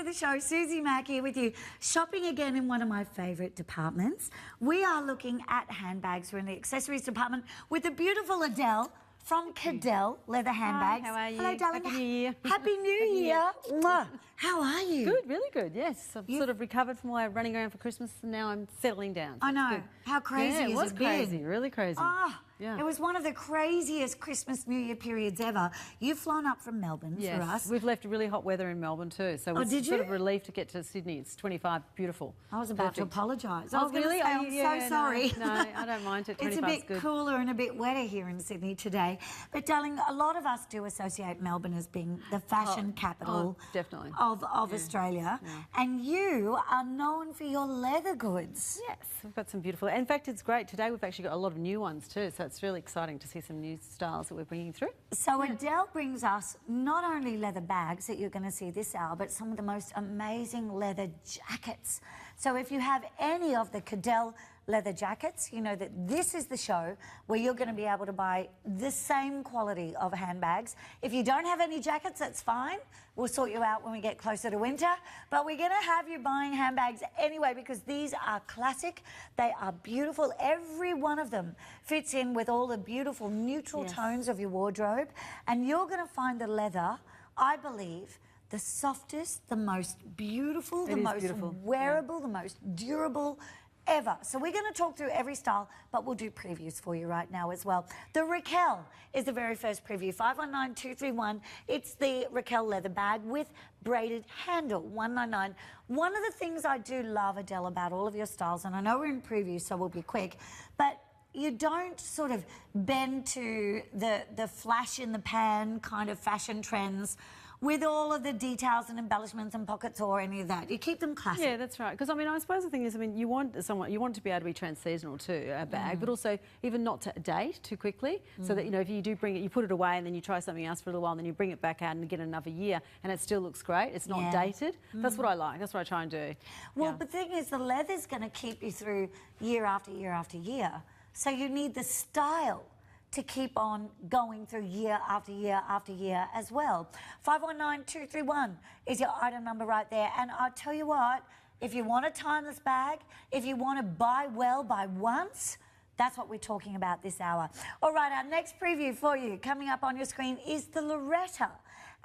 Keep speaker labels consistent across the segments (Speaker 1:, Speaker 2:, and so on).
Speaker 1: the show. Suzie Mac here with you. Shopping again in one of my favourite departments. We are looking at handbags. We're in the accessories department with the beautiful Adele from Cadelle Leather Handbags.
Speaker 2: Hi, how are you?
Speaker 1: Hello, darling.
Speaker 2: Happy New Year.
Speaker 1: Happy New Year. Mwah. How are you?
Speaker 2: Good, really good, yes. I've sort of recovered from all our running around for Christmas and now I'm settling down. So
Speaker 1: I know.
Speaker 2: good.
Speaker 1: How crazy
Speaker 2: yeah,
Speaker 1: has
Speaker 2: it was
Speaker 1: it been?
Speaker 2: crazy, really crazy.
Speaker 1: Ah,
Speaker 2: yeah.
Speaker 1: It was one of the craziest Christmas New Year periods ever. You've flown up from Melbourne for us.
Speaker 2: We've left really hot weather in Melbourne too, so it's
Speaker 1: did
Speaker 2: sort
Speaker 1: you?
Speaker 2: of relief to get to Sydney. It's 25, beautiful.
Speaker 1: I was about to apologise. I
Speaker 2: Oh,
Speaker 1: was going to
Speaker 2: really?
Speaker 1: say, I'm so sorry.
Speaker 2: No, I don't mind it.
Speaker 1: It's a
Speaker 2: 25's
Speaker 1: bit
Speaker 2: good.
Speaker 1: cooler and a bit wetter here in Sydney today. But, darling, a lot of us do associate Melbourne as being the fashion capital
Speaker 2: definitely.
Speaker 1: of Australia.
Speaker 2: Yeah.
Speaker 1: And you are known for your leather goods.
Speaker 2: Yes, we've got some beautiful... In fact, it's great. Today we've actually got a lot of new ones too, so it's really exciting to see some new styles that we're bringing through.
Speaker 1: So Adele brings us not only leather bags that you're going to see this hour, but some of the most amazing leather jackets. So if you have any of the Cadelle leather jackets, you know that this is the show where you're going to be able to buy the same quality of handbags. If you don't have any jackets, that's fine. We'll sort you out when we get closer to winter. But we're going to have you buying handbags anyway because these are classic. They are beautiful. Every one of them fits in with all the beautiful neutral tones of your wardrobe. And you're going to find the leather, I believe, the softest, the most beautiful, the most wearable, the most durable ever. So we're going to talk through every style, but we'll do previews for you right now as well. The Raquel is the very first preview, 519231. It's the Raquel leather bag with braided handle, 199. One of the things I do love, Adele, about all of your styles, and I know we're in preview, so we'll be quick, but you don't sort of bend to the flash in the pan kind of fashion trends with all of the details and embellishments and pockets or any of that. You keep them classic.
Speaker 2: Yeah, that's right. Because, I mean, I suppose the thing is, I mean, you want to be able to be trans-seasonal too, a bag, but also even not to date too quickly, so that, you know, if you do bring it, you put it away and then you try something else for a little while and then you bring it back out and get another year and it still looks great. It's not dated. That's what I like. That's what I try and do.
Speaker 1: Well, the thing is, the leather's going to keep you through year after year after year. So you need the style to keep on going through year after year after year as well. 519231 is your item number right there. And I'll tell you what, if you want a timeless bag, if you want to buy well, buy once, that's what we're talking about this hour. All right, our next preview for you coming up on your screen is the Loretta.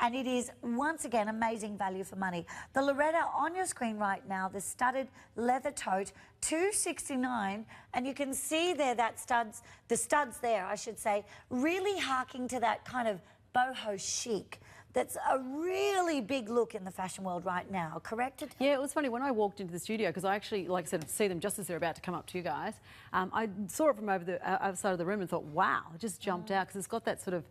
Speaker 1: And it is, once again, amazing value for money. The Loretta on your screen right now, the studded leather tote, $269, and you can see there that the studs there, I should say, really harking to that kind of boho chic. That's a really big look in the fashion world right now, correct?
Speaker 2: Yeah, it was funny when I walked into the studio, because I actually, like I said, see them just as they're about to come up to you guys. I saw it from over the other side of the room and thought, wow, it just jumped out because it's got that sort of,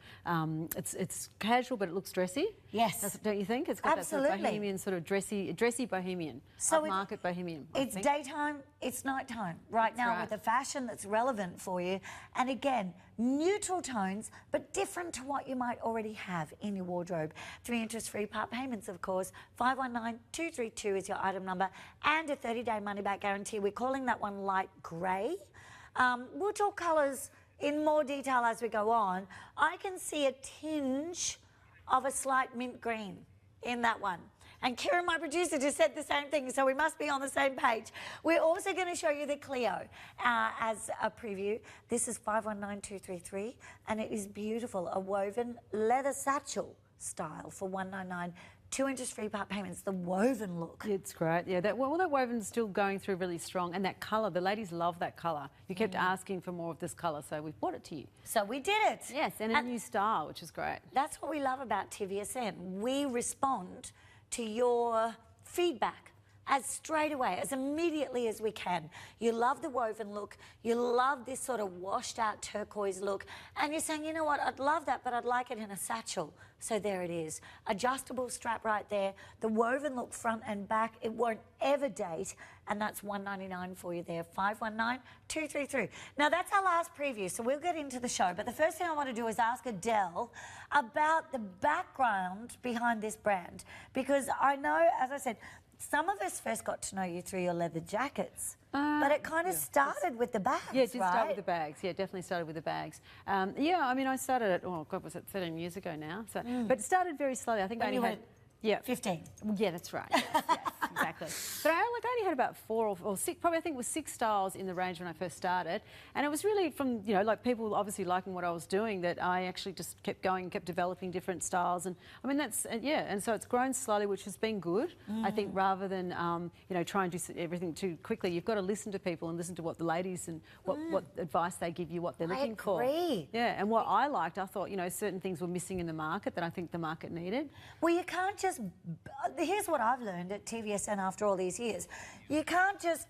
Speaker 2: it's casual but it looks dressy.
Speaker 1: Yes.
Speaker 2: Don't you think? It's got
Speaker 1: Absolutely.
Speaker 2: that sort of bohemian, sort of dressy bohemian,
Speaker 1: so
Speaker 2: upmarket bohemian.
Speaker 1: It's daytime, it's nighttime right now with the fashion that's relevant for you. And again, neutral tones, but different to what you might already have in your wardrobe. 3 interest-free part payments, of course. 519232 is your item number, and a 30-day money-back guarantee. We're calling that one light grey. We'll talk colours in more detail as we go on. I can see a tinge of a slight mint green in that one. And Kira, my producer, just said the same thing, so we must be on the same page. We're also going to show you the Clio as a preview. This is 519233, and it is beautiful, a woven leather satchel style for $199. 2 interest-free part payments, the woven look.
Speaker 2: It's great, yeah. That woven's still going through really strong, and that colour, the ladies love that colour. You kept asking for more of this colour, so we've brought it to you.
Speaker 1: So we did it.
Speaker 2: Yes, and a new style, which is great.
Speaker 1: That's what we love about TVSN. We respond to your feedback as straight away, as immediately as we can. You love the woven look, you love this sort of washed out turquoise look, and you're saying, you know what, I'd love that, but I'd like it in a satchel. So there it is. Adjustable strap right there, the woven look front and back, it won't ever date, and that's $199 for you there, 519233. Now that's our last preview, so we'll get into the show, but the first thing I want to do is ask Adele about the background behind this brand, because I know, as I said, some of us first got to know you through your leather jackets, but it kind of started with the bags,
Speaker 2: Yeah, it did start with the bags. Yeah, definitely started with the bags. Yeah, I mean, I started at, oh, God, was it 13 years ago now? So, but it started very slowly. I think I only had Yeah.
Speaker 1: 15.
Speaker 2: Yeah, that's right. Yes, yes, exactly. But I only had about 4 or 6, probably I think it was 6 styles in the range when I first started. And it was really from, you know, like people obviously liking what I was doing that I actually just kept going, kept developing different styles. And I mean, that's, yeah, and so it's grown slowly, which has been good. I think rather than, you know, try and do everything too quickly, you've got to listen to people and listen to what the ladies and what advice they give you, what they're looking for.
Speaker 1: I agree.
Speaker 2: Yeah, and what I liked, I thought, you know, certain things were missing in the market that I think the market needed.
Speaker 1: Well, you can't just... Here's what I've learned at TVSN after all these years. You can't just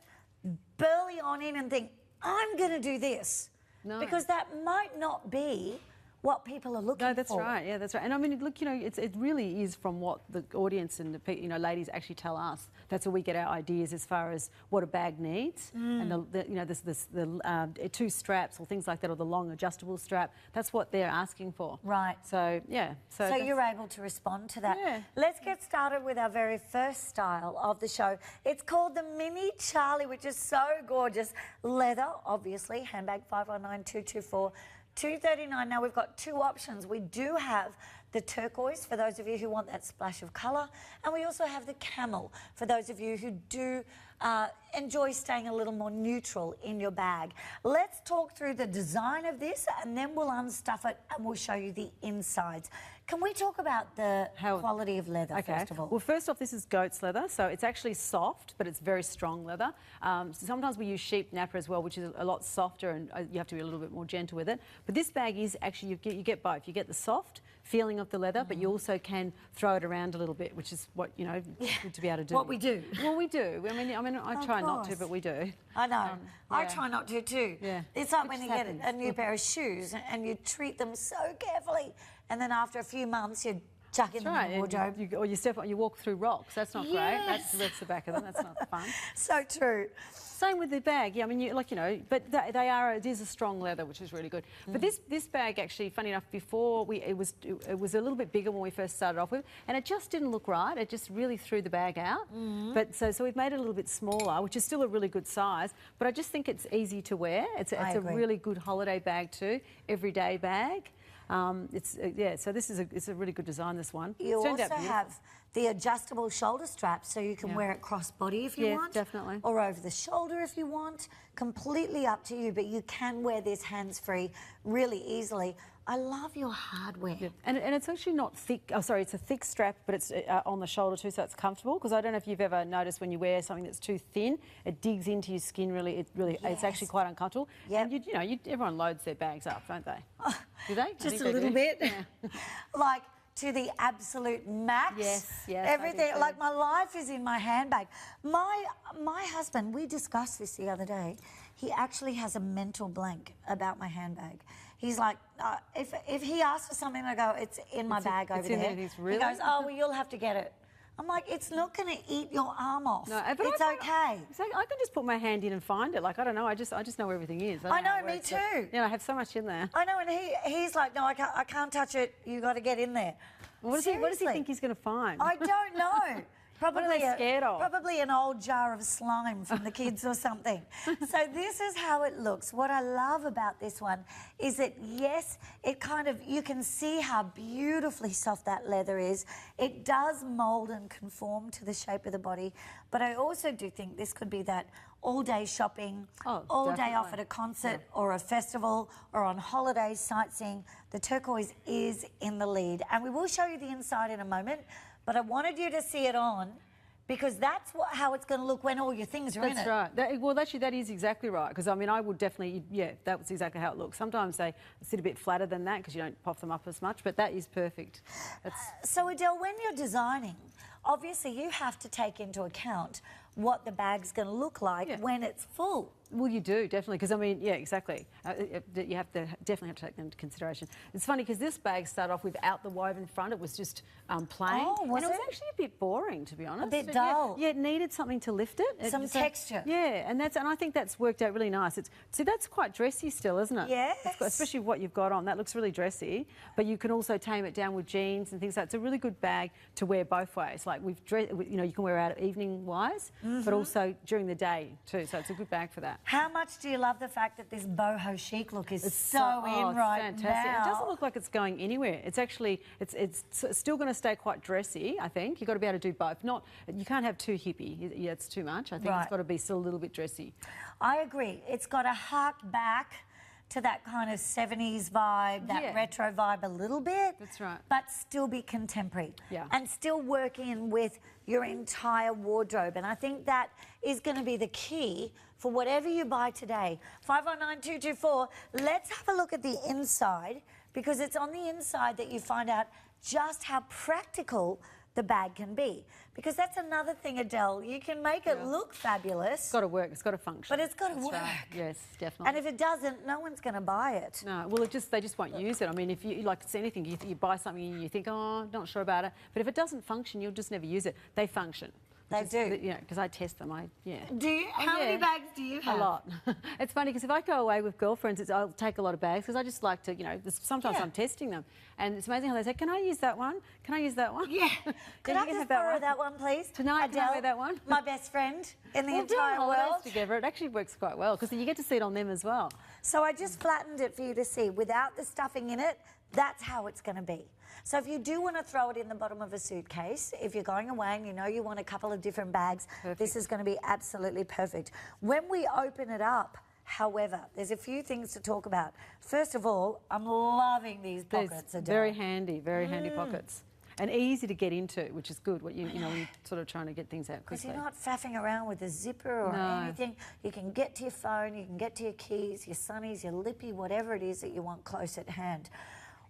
Speaker 1: burly on in and think, I'm going to do this.
Speaker 2: No.
Speaker 1: Because that might not be what people are looking for.
Speaker 2: No, that's right. Yeah, that's right. And I mean, look, you know, it really is from what the audience and the, you know, ladies actually tell us. That's where we get our ideas as far as what a bag needs, and you know, the 2 straps or things like that, or the long adjustable strap. That's what they're asking for.
Speaker 1: Right.
Speaker 2: So yeah.
Speaker 1: So you're able to respond to that.
Speaker 2: Yeah.
Speaker 1: Let's get started with our very first style of the show. It's called the Mini Charlie, which is so gorgeous. Leather, obviously. Handbag 519224. $239. Now we've got 2 options. We do have the turquoise for those of you who want that splash of colour, and we also have the camel for those of you who do enjoy staying a little more neutral in your bag. Let's talk through the design of this, and then we'll unstuff it and we'll show you the insides. Can we talk about the quality of leather, first of all?
Speaker 2: Well, first off, this is goat's leather, so it's actually soft, but it's very strong leather. Sometimes we use sheep nappa as well, which is a lot softer, and you have to be a little bit more gentle with it. But this bag is actually, you get both. You get the soft feeling of the leather, but you also can throw it around a little bit, which is what, you know, good to be able to do.
Speaker 1: What we do.
Speaker 2: Well, we do. I mean, I try not to, but we do.
Speaker 1: I know. I try not to too.
Speaker 2: Yeah.
Speaker 1: It's like when you get a new pair of shoes and you treat them so carefully, and then after a few months you chuck in the wardrobe.
Speaker 2: Or you step on, you walk through rocks. That's not great. That's the back of them. That's not fun.
Speaker 1: So true.
Speaker 2: Same with the bag. Yeah, I mean, you know, but it is a strong leather, which is really good. But this bag actually, funny enough, before it was a little bit bigger when we first started off with, and it just didn't look right. It just really threw the bag out. But so we've made it a little bit smaller, which is still a really good size. But I just think it's easy to wear. It's a really good holiday bag too, everyday bag. So this is it's a really good design, this one.
Speaker 1: You also have the adjustable shoulder straps, so you can wear it cross-body if you want.
Speaker 2: Yeah, definitely.
Speaker 1: Or over the shoulder if you want. Completely up to you, but you can wear this hands-free really easily. I love your hardware. Yeah.
Speaker 2: And it's actually not thick. Oh, sorry, it's a thick strap, but it's on the shoulder too, so it's comfortable. Because I don't know if you've ever noticed when you wear something that's too thin, it digs into your skin really. It's actually quite uncomfortable.
Speaker 1: Yep.
Speaker 2: And you know, everyone loads their bags up, don't they? Do they?
Speaker 1: Just a little bit. Yeah. Like to the absolute max.
Speaker 2: Yes.
Speaker 1: Everything. Like my life is in my handbag. My husband, we discussed this the other day. He actually has a mental blank about my handbag. He's like, if he asks for something, I go, it's in my bag over there. He goes, oh, well, you'll have to get it. I'm like, it's not going to eat your arm off. No, but it's okay.
Speaker 2: Exactly. I can just put my hand in and find it. Like, I don't know. I just know where everything is.
Speaker 1: I know, me too.
Speaker 2: Yeah, I have so much in there.
Speaker 1: I know, and he's like, no, I can't touch it. You got to get in there.
Speaker 2: What does he think he's going to find?
Speaker 1: I don't know. Probably
Speaker 2: what are they scared of?
Speaker 1: Probably an old jar of slime from the kids or something. So this is how it looks. What I love about this one is that, yes, it kind of, you can see how beautifully soft that leather is. It does mould and conform to the shape of the body. But I also do think this could be that all-day shopping, all day off at a concert or a festival or on holidays, sightseeing. The turquoise is in the lead. And we will show you the inside in a moment. But I wanted you to see it on because that's how it's going to look when all your things are in it.
Speaker 2: That's right. Well, actually, that is exactly right. Because, I mean, I would definitely, that was exactly how it looks. Sometimes they sit a bit flatter than that because you don't pop them up as much, but that is perfect.
Speaker 1: So, Adele, when you're designing, obviously you have to take into account what the bag's going to look like when it's full.
Speaker 2: Well, you do, definitely, because, I mean, yeah, exactly. You have to definitely have to take them into consideration. It's funny because this bag started off without the woven front. It was just plain.
Speaker 1: Oh, was
Speaker 2: it? And it was actually a bit boring, to be honest.
Speaker 1: A bit dull.
Speaker 2: Yeah, it needed something to lift it.
Speaker 1: Some texture.
Speaker 2: Yeah, and I think that's worked out really nice. See, that's quite dressy still, isn't it?
Speaker 1: Yes.
Speaker 2: Especially what you've got on. That looks really dressy, but you can also tame it down with jeans and things like that. It's a really good bag to wear both ways. Like you know, you can wear out evening-wise, but also during the day too. So it's a good bag for that.
Speaker 1: How much do you love the fact that this boho chic look is
Speaker 2: It's
Speaker 1: so in right
Speaker 2: fantastic.
Speaker 1: now?
Speaker 2: It doesn't look like it's going anywhere. It's actually, it's still going to stay quite dressy, I think. You've got to be able to do both. Not, you can't have too hippie. Yeah, it's too much. I think it's got to be still a little bit dressy.
Speaker 1: I agree. It's got to hark back to that kind of 70s vibe, that retro vibe a little bit.
Speaker 2: That's right.
Speaker 1: But still be contemporary.
Speaker 2: Yeah.
Speaker 1: And still work in with your entire wardrobe. And I think that is going to be the key for whatever you buy today. 519-224, let's have a look at the inside, because it's on the inside that you find out just how practical the bag can be. Because that's another thing, Adele. You can make it look fabulous.
Speaker 2: It's got to work. It's got to function.
Speaker 1: But it's got to work.
Speaker 2: Right. Yes, definitely.
Speaker 1: And if it doesn't, no one's going to buy it.
Speaker 2: No, well, they just won't use it. I mean, if you like it's anything, you buy something and you think, oh, not sure about it. But if it doesn't function, you'll just never use it. They function.
Speaker 1: They do.
Speaker 2: You know, because I test them.
Speaker 1: Do you? How many bags do you have?
Speaker 2: A lot. It's funny because if I go away with girlfriends, I'll take a lot of bags because I just like to, you know, sometimes I'm testing them. And it's amazing how they say, can I use that one? Can I use that one?
Speaker 1: Yeah. Could I just borrow that one, please?
Speaker 2: Tonight,
Speaker 1: Adele,
Speaker 2: can I wear that one?
Speaker 1: My best friend in the entire
Speaker 2: doing
Speaker 1: world.
Speaker 2: holidays together, it actually works quite well because you get to see it on them as well.
Speaker 1: So I just flattened it for you to see. Without the stuffing in it, that's how it's going to be. So if you do want to throw it in the bottom of a suitcase, if you're going away and you know you want a couple of different bags, this is going to be absolutely perfect. When we open it up, however, there's a few things to talk about. First of all, I'm loving these pockets, Adele.
Speaker 2: Very handy pockets. And easy to get into, which is good. What you know, when you're sort of trying to get things out quickly.
Speaker 1: Because you're not faffing around with a zipper or anything. You can get to your phone, you can get to your keys, your sunnies, your lippy, whatever it is that you want close at hand.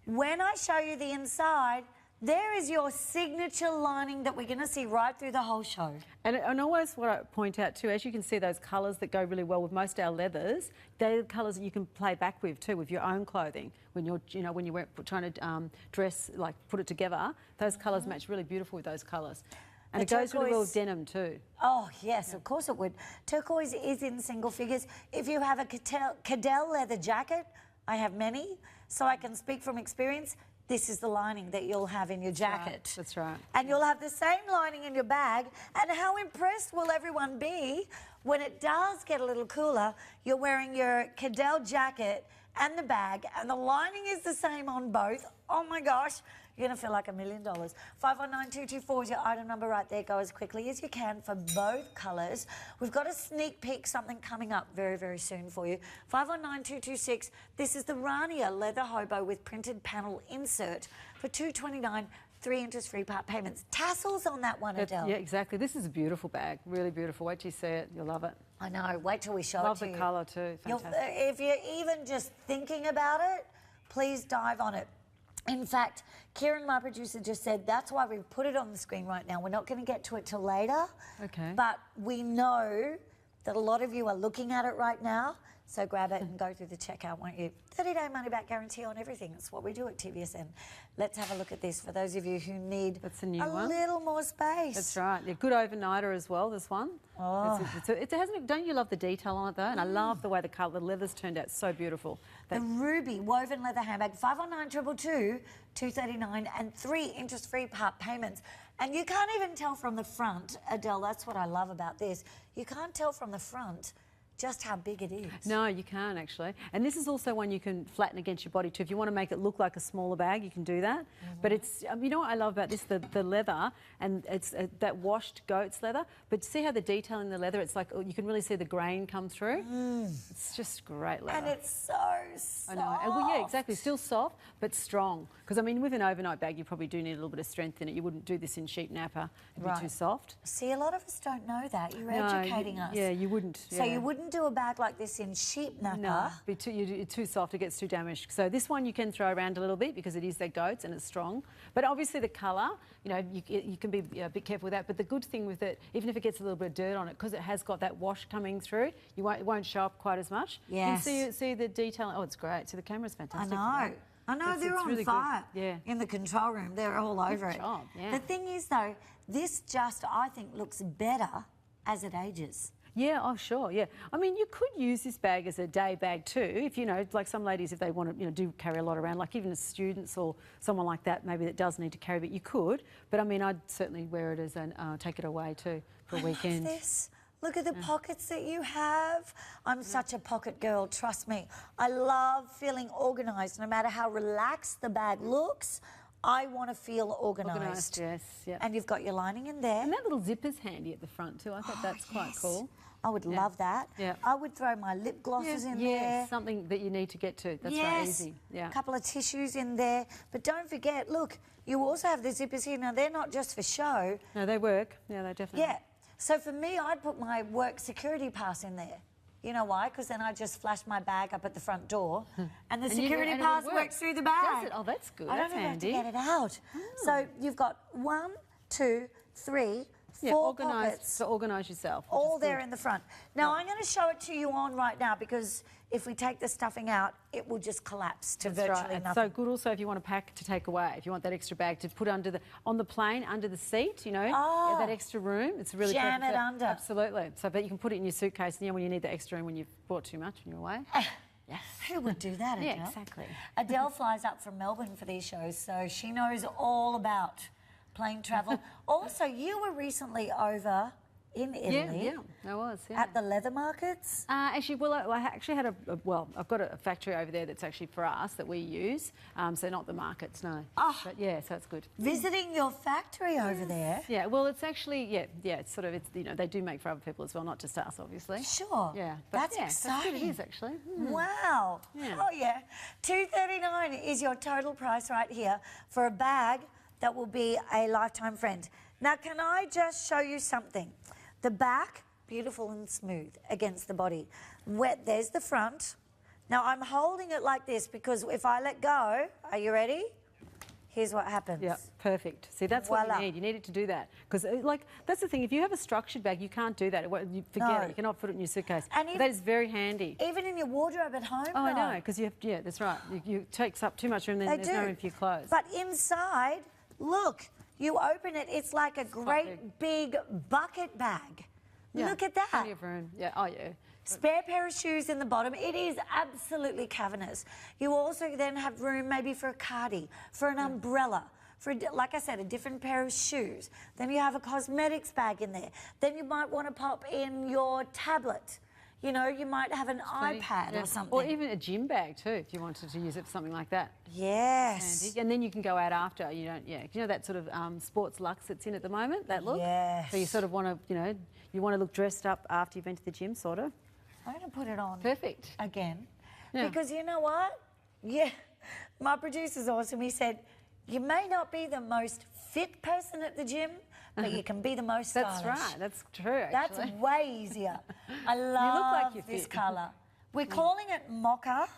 Speaker 1: When I show you the inside, there is your signature lining that we're going to see right through the whole show.
Speaker 2: And always what I point out too, as you can see those colours that go really well with most of our leathers, they're the colours that you can play back with your own clothing. When you're, you know, when you're trying to dress, like put it together, those colours match really beautiful with those colours. And it goes really well with denim too.
Speaker 1: Oh, yes, of course it would. Turquoise is in single figures. If you have a Cadelle leather jacket, I have many, so I can speak from experience. This is the lining that you'll have in your jacket.
Speaker 2: That's right.
Speaker 1: And you'll have the same lining in your bag. And how impressed will everyone be when it does get a little cooler? You're wearing your Cadell jacket and the bag, and the lining is the same on both. Oh my gosh, you're going to feel like $1 million. 519-224 is your item number right there. Go as quickly as you can for both colours. We've got a sneak peek, something coming up very, very soon for you. 519-226. This is the Ronnie leather hobo with printed panel insert for $229, 3 interest-free part payments. Tassels on that one, Adele.
Speaker 2: Yeah, exactly. This is a beautiful bag. Really beautiful. Wait till you see it. You'll love it.
Speaker 1: I know. Wait till we show
Speaker 2: Love
Speaker 1: it to you.
Speaker 2: the colour too. Fantastic.
Speaker 1: If you're even just thinking about it, please dive on it. In fact, Kieran, my producer, just said that's why we've put it on the screen right now. We're not going to get to it till later.
Speaker 2: Okay.
Speaker 1: But we know that a lot of you are looking at it right now. So grab it and go through the checkout, won't you? 30-day money-back guarantee on everything. That's what we do at TVSN. Let's have a look at this for those of you who need a little more space.
Speaker 2: That's right. Yeah, good overnighter as well, this one.
Speaker 1: Oh.
Speaker 2: It hasn't, don't you love the detail on it, though? And I love the way the leather's turned out so beautiful.
Speaker 1: The ruby woven leather handbag, 519-222, $239, and 3 interest-free part payments. And you can't even tell from the front, Adele, that's what I love about this. You can't tell from the front just how big it is.
Speaker 2: No, you can't actually. And this is also one you can flatten against your body too. If you want to make it look like a smaller bag, you can do that. But it's, you know what I love about this? The leather, and it's that washed goat's leather. But see how the detail in the leather, it's like, you can really see the grain come through. It's just great leather.
Speaker 1: And it's so soft.
Speaker 2: I know. And well, yeah, exactly. Still soft, but strong. Because, I mean, with an overnight bag, you probably do need a little bit of strength in it. You wouldn't do this in sheep napper. It'd be too soft.
Speaker 1: See, a lot of us don't know that. You're educating us.
Speaker 2: Yeah, you wouldn't.
Speaker 1: So you wouldn't do a bag like this in sheep napper?
Speaker 2: No, it's too soft, it gets too damaged. So this one you can throw around a little bit because it is their goats and it's strong. But obviously the colour, you know, you can be a bit careful with that. But the good thing with it, even if it gets a little bit of dirt on it, because it has got that wash coming through, it won't show up quite as much.
Speaker 1: Yes.
Speaker 2: You can see the detail. Oh, it's great. So the camera's fantastic.
Speaker 1: I know, they're on
Speaker 2: really
Speaker 1: fire
Speaker 2: good.
Speaker 1: in the control room. They're all over it.
Speaker 2: Job, yeah.
Speaker 1: The thing is, though, this just, I think, looks better as it ages.
Speaker 2: Yeah, oh sure, yeah. I mean, you could use this bag as a day bag too, if you know, like some ladies, if they want to, you know, do carry a lot around, like even as students or someone like that, maybe that does need to carry, but you could. But I mean, I'd certainly wear it as an take it away too for a weekend.
Speaker 1: Love this. Look at the pockets that you have. I'm such a pocket girl, trust me. I love feeling organised, no matter how relaxed the bag looks. I want to feel organised.
Speaker 2: Yes, yeah.
Speaker 1: And you've got your lining in there.
Speaker 2: And that little zipper's handy at the front too. I thought that's quite cool.
Speaker 1: I would love that.
Speaker 2: Yeah.
Speaker 1: I would throw my lip glosses in there.
Speaker 2: Something that you need to get to. That's right, easy. Yeah.
Speaker 1: A couple of tissues in there. But don't forget, look, you also have the zippers here. Now, they're not just for show.
Speaker 2: No, they work. Yeah, they definitely.
Speaker 1: Yeah. So for me, I'd put my work security pass in there. You know why? Because then I just flash my bag up at the front door and the security pass works through the bag.
Speaker 2: Does it? Oh, that's good.
Speaker 1: I don't
Speaker 2: that's
Speaker 1: even
Speaker 2: handy.
Speaker 1: have to get it out. So you've got 1, 2, 3, 4 pockets.
Speaker 2: To organise yourself.
Speaker 1: All there in the front. Now, I'm going to show it to you on right now because if we take the stuffing out, it will just collapse to virtually nothing.
Speaker 2: So good also if you want to pack to take away, if you want that extra bag to put on the plane, under the seat, you know, that extra room. It's really
Speaker 1: jam
Speaker 2: perfect.
Speaker 1: it under.
Speaker 2: Absolutely. So, but you can put it in your suitcase, and when you need the extra room when you've bought too much when you're away.
Speaker 1: Yes. Who would do that, Adele?
Speaker 2: Yeah, exactly.
Speaker 1: Adele flies up from Melbourne for these shows, so she knows all about plane travel. Also, you were recently over in Italy.
Speaker 2: Yeah, I was. Yeah.
Speaker 1: At the leather markets.
Speaker 2: Actually, well, I actually had I've got a factory over there that's actually for us that we use. So not the markets, no.
Speaker 1: Oh,
Speaker 2: but yeah, so it's good.
Speaker 1: Visiting your factory over there.
Speaker 2: Yeah, well, it's actually it's sort of you know they do make for other people as well, not just us, obviously.
Speaker 1: Sure.
Speaker 2: Yeah, but
Speaker 1: that's exciting.
Speaker 2: That's good, it is actually.
Speaker 1: Wow.
Speaker 2: Yeah.
Speaker 1: Oh yeah. $239 is your total price right here for a bag that will be a lifetime friend. Now, can I just show you something? The back, beautiful and smooth against the body. There's the front. Now, I'm holding it like this because if I let go, are you ready? Here's what happens.
Speaker 2: Yeah, perfect. See, that's what you need. You need it to do that. Because, like, that's the thing. If you have a structured bag, you can't do that. You forget it. You cannot put it in your suitcase. And that is very handy.
Speaker 1: Even in your wardrobe at home,
Speaker 2: I know, because you have, that's right. You takes up too much room, then there's no room for your clothes.
Speaker 1: But inside, look, you open it, it's like a great big bucket bag. Yeah. Look at that.
Speaker 2: Plenty of room. Yeah, oh yeah.
Speaker 1: Spare pair of shoes in the bottom. It is absolutely cavernous. You also then have room maybe for a cardi, for an umbrella, for, like I said, a different pair of shoes. Then you have a cosmetics bag in there. Then you might want to pop in your tablet. You know, you might have an iPad or something.
Speaker 2: Or even a gym bag too, if you wanted to use it for something like that.
Speaker 1: Yes.
Speaker 2: Handy. And then you can go out after. You don't, you know that sort of sports luxe that's in at the moment, that look?
Speaker 1: Yes.
Speaker 2: So you sort of want to, you know, you want to look dressed up after you've been to the gym, sort of.
Speaker 1: I'm going to put it on.
Speaker 2: Perfect.
Speaker 1: Again.
Speaker 2: Yeah.
Speaker 1: Because you know what? Yeah, my producer's awesome. He said, you may not be the most fit person at the gym, but you can be the most stylish.
Speaker 2: That's right. That's true, actually.
Speaker 1: That's way easier. I love this colour. We're calling it mocha.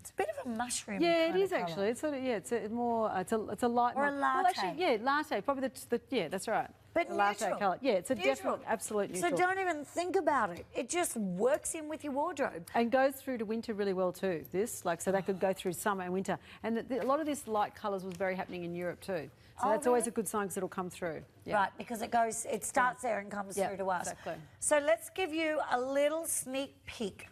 Speaker 1: It's a bit of a mushroom.
Speaker 2: Yeah, it is actually. It's sort of it's a more it's a light
Speaker 1: or a latte.
Speaker 2: Well, actually, latte. Probably the that's right.
Speaker 1: But
Speaker 2: the latte colour. Yeah, it's a
Speaker 1: neutral.
Speaker 2: definite absolute neutral.
Speaker 1: So don't even think about it. It just works in with your wardrobe.
Speaker 2: And goes through to winter really well too. So that could go through summer and winter. And a lot of this light colours was very happening in Europe too. So that's always a good sign because it'll come through. Yeah.
Speaker 1: Right, because it starts there and comes through to us.
Speaker 2: Exactly. So
Speaker 1: let's give you a little sneak peek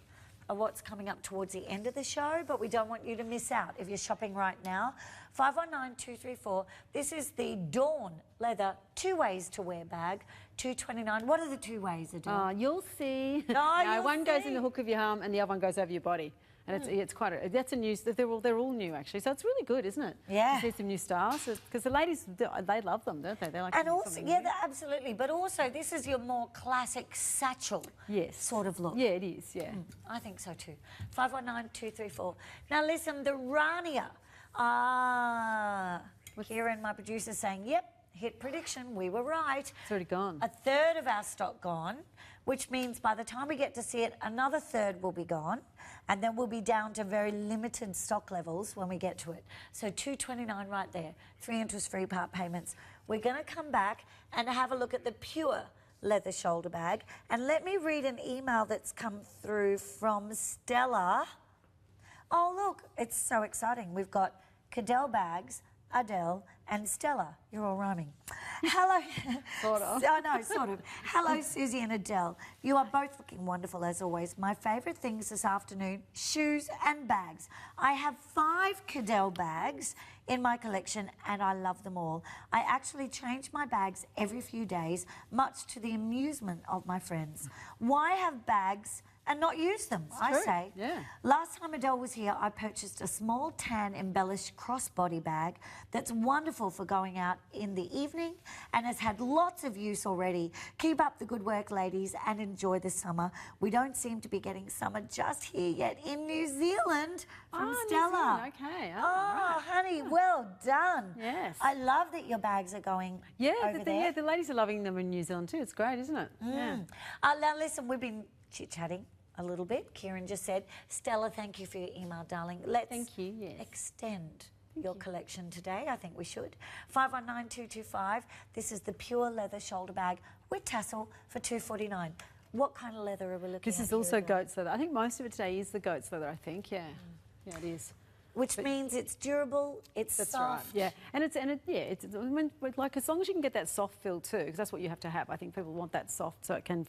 Speaker 1: of what's coming up towards the end of the show, but we don't want you to miss out if you're shopping right now. 519-234. This is the Dawn Leather 2 ways to wear bag, $229. What are the 2 ways, Adele?
Speaker 2: You'll see.
Speaker 1: No,
Speaker 2: one goes in the hook of your arm and the other one goes over your body. And it's quite that's a new. They're all new actually, so it's really good, isn't it?
Speaker 1: Yeah.
Speaker 2: To see some new styles because the ladies they love them, don't they? They like.
Speaker 1: And also, absolutely. But also, this is your more classic satchel sort of look.
Speaker 2: Yeah, it is. Yeah,
Speaker 1: I think so too. 519-234. Now listen, the Rania. Kieran, my producer, saying, "Yep, hit prediction. We were right.
Speaker 2: It's already gone.
Speaker 1: A third of our stock gone." Which means by the time we get to see it, another third will be gone, and then we'll be down to very limited stock levels when we get to it. So $229 right there, 3 interest-free part payments. We're going to come back and have a look at the pure leather shoulder bag. And let me read an email that's come through from Stella. Oh, look, it's so exciting. We've got Cadell bags, Adele, and Stella. You're all rhyming. Hello.
Speaker 2: Sort of.
Speaker 1: I know, sort of. Hello, Suzie and Adele. You are both looking wonderful as always. My favourite things this afternoon, shoes and bags. I have 5 Cadell bags in my collection and I love them all. I actually change my bags every few days, much to the amusement of my friends. Why have bags and not use them, I say.
Speaker 2: Yeah.
Speaker 1: Last time Adele was here, I purchased a small tan embellished crossbody bag that's wonderful for going out in the evening and has had lots of use already. Keep up the good work, ladies, and enjoy the summer. We don't seem to be getting summer just here yet in New Zealand from Stella.
Speaker 2: New Zealand, okay.
Speaker 1: Oh,
Speaker 2: right.
Speaker 1: honey, well done.
Speaker 2: Yes.
Speaker 1: I love that your bags are going over there.
Speaker 2: Yeah, the ladies are loving them in New Zealand too. It's great, isn't it? Yeah.
Speaker 1: Now, listen, we've been chit-chatting a little bit. Kieran just said, Stella, thank you for your email, darling. Let's extend your collection today. I think we should. 519225. This is the pure leather shoulder bag with tassel for $249. What kind of leather are we looking at?
Speaker 2: This is also goat's leather. I think most of it today is the goat's leather, I think. Yeah. Yeah, it is.
Speaker 1: Which means it's durable, it's
Speaker 2: That's
Speaker 1: soft.
Speaker 2: right. Yeah, like as long as you can get that soft feel too, because that's what you have to have. I think people want that soft so it can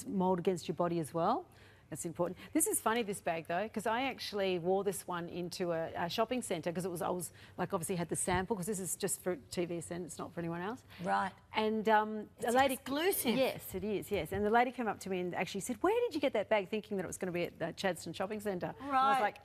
Speaker 2: mould against your body as well. That's important. This is funny, this bag though, because I actually wore this one into a shopping centre because I was like obviously had the sample because this is just for TVSN, it's not for anyone else.
Speaker 1: Right.
Speaker 2: And
Speaker 1: it's
Speaker 2: a lady,
Speaker 1: exclusive.
Speaker 2: Yes, it is. Yes, and the lady came up to me and actually said, "Where did you get that bag?" Thinking that it was going to be at the Chadstone Shopping Centre.
Speaker 1: Right.
Speaker 2: I was like,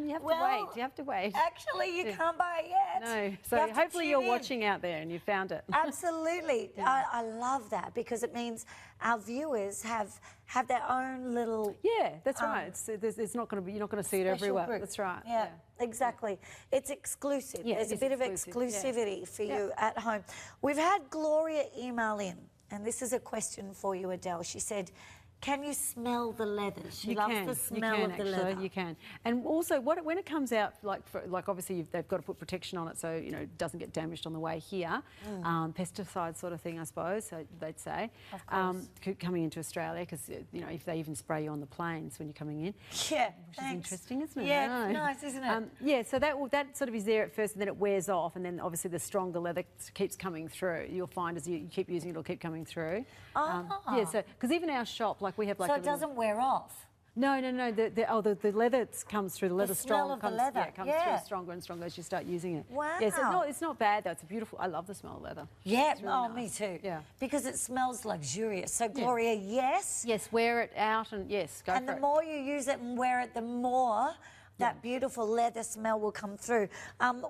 Speaker 2: you have to wait. You have to wait.
Speaker 1: Actually, you can't buy it yet.
Speaker 2: No. So hopefully you're watching out there and you found it.
Speaker 1: Absolutely. I love that because it means our viewers have their own little.
Speaker 2: Yeah, that's right. It's not going to be. You're not going to see it everywhere.
Speaker 1: Group.
Speaker 2: That's right.
Speaker 1: Yeah, exactly. It's exclusive.
Speaker 2: Yeah,
Speaker 1: There's a bit of exclusivity for you at home. We've had Gloria email in, and this is a question for you, Adele. She said, "Can you smell the leather?" She loves the smell of the leather.
Speaker 2: You can. And also, when it comes out, like obviously they've got to put protection on it so it doesn't get damaged on the way here. Pesticide sort of thing, I suppose. So they'd say.
Speaker 1: Of course.
Speaker 2: Coming into Australia, because if they even spray you on the planes when you're coming in.
Speaker 1: Yeah,
Speaker 2: which is interesting, isn't it?
Speaker 1: Yeah, it's nice, isn't it?
Speaker 2: Yeah. So that sort of is there at first, and then it wears off, and then obviously the stronger leather keeps coming through. You'll find as you keep using it, it'll keep coming through. Yeah. So because even our shop, we have
Speaker 1: so it doesn't wear off.
Speaker 2: No. The leather comes through. The leather
Speaker 1: smell of the leather.
Speaker 2: Comes through stronger and stronger as you start using it.
Speaker 1: Wow.
Speaker 2: Yeah, so it's not bad though. It's a beautiful. I love the smell of leather.
Speaker 1: Yeah.
Speaker 2: Really nice.
Speaker 1: Me too.
Speaker 2: Yeah.
Speaker 1: Because it smells luxurious. So Gloria, yes.
Speaker 2: Yes, wear it out and yes, go for it.
Speaker 1: And the more you use it and wear it, the more that beautiful leather smell will come through.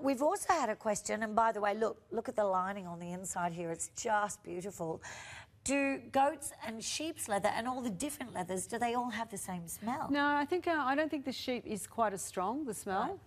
Speaker 1: We've also had a question, and by the way, look at the lining on the inside here. It's just beautiful. Do goats and sheep's leather and all the different leathers, do they all have the same smell?
Speaker 2: No, I think I don't think the sheep is quite as strong, the smell. Right.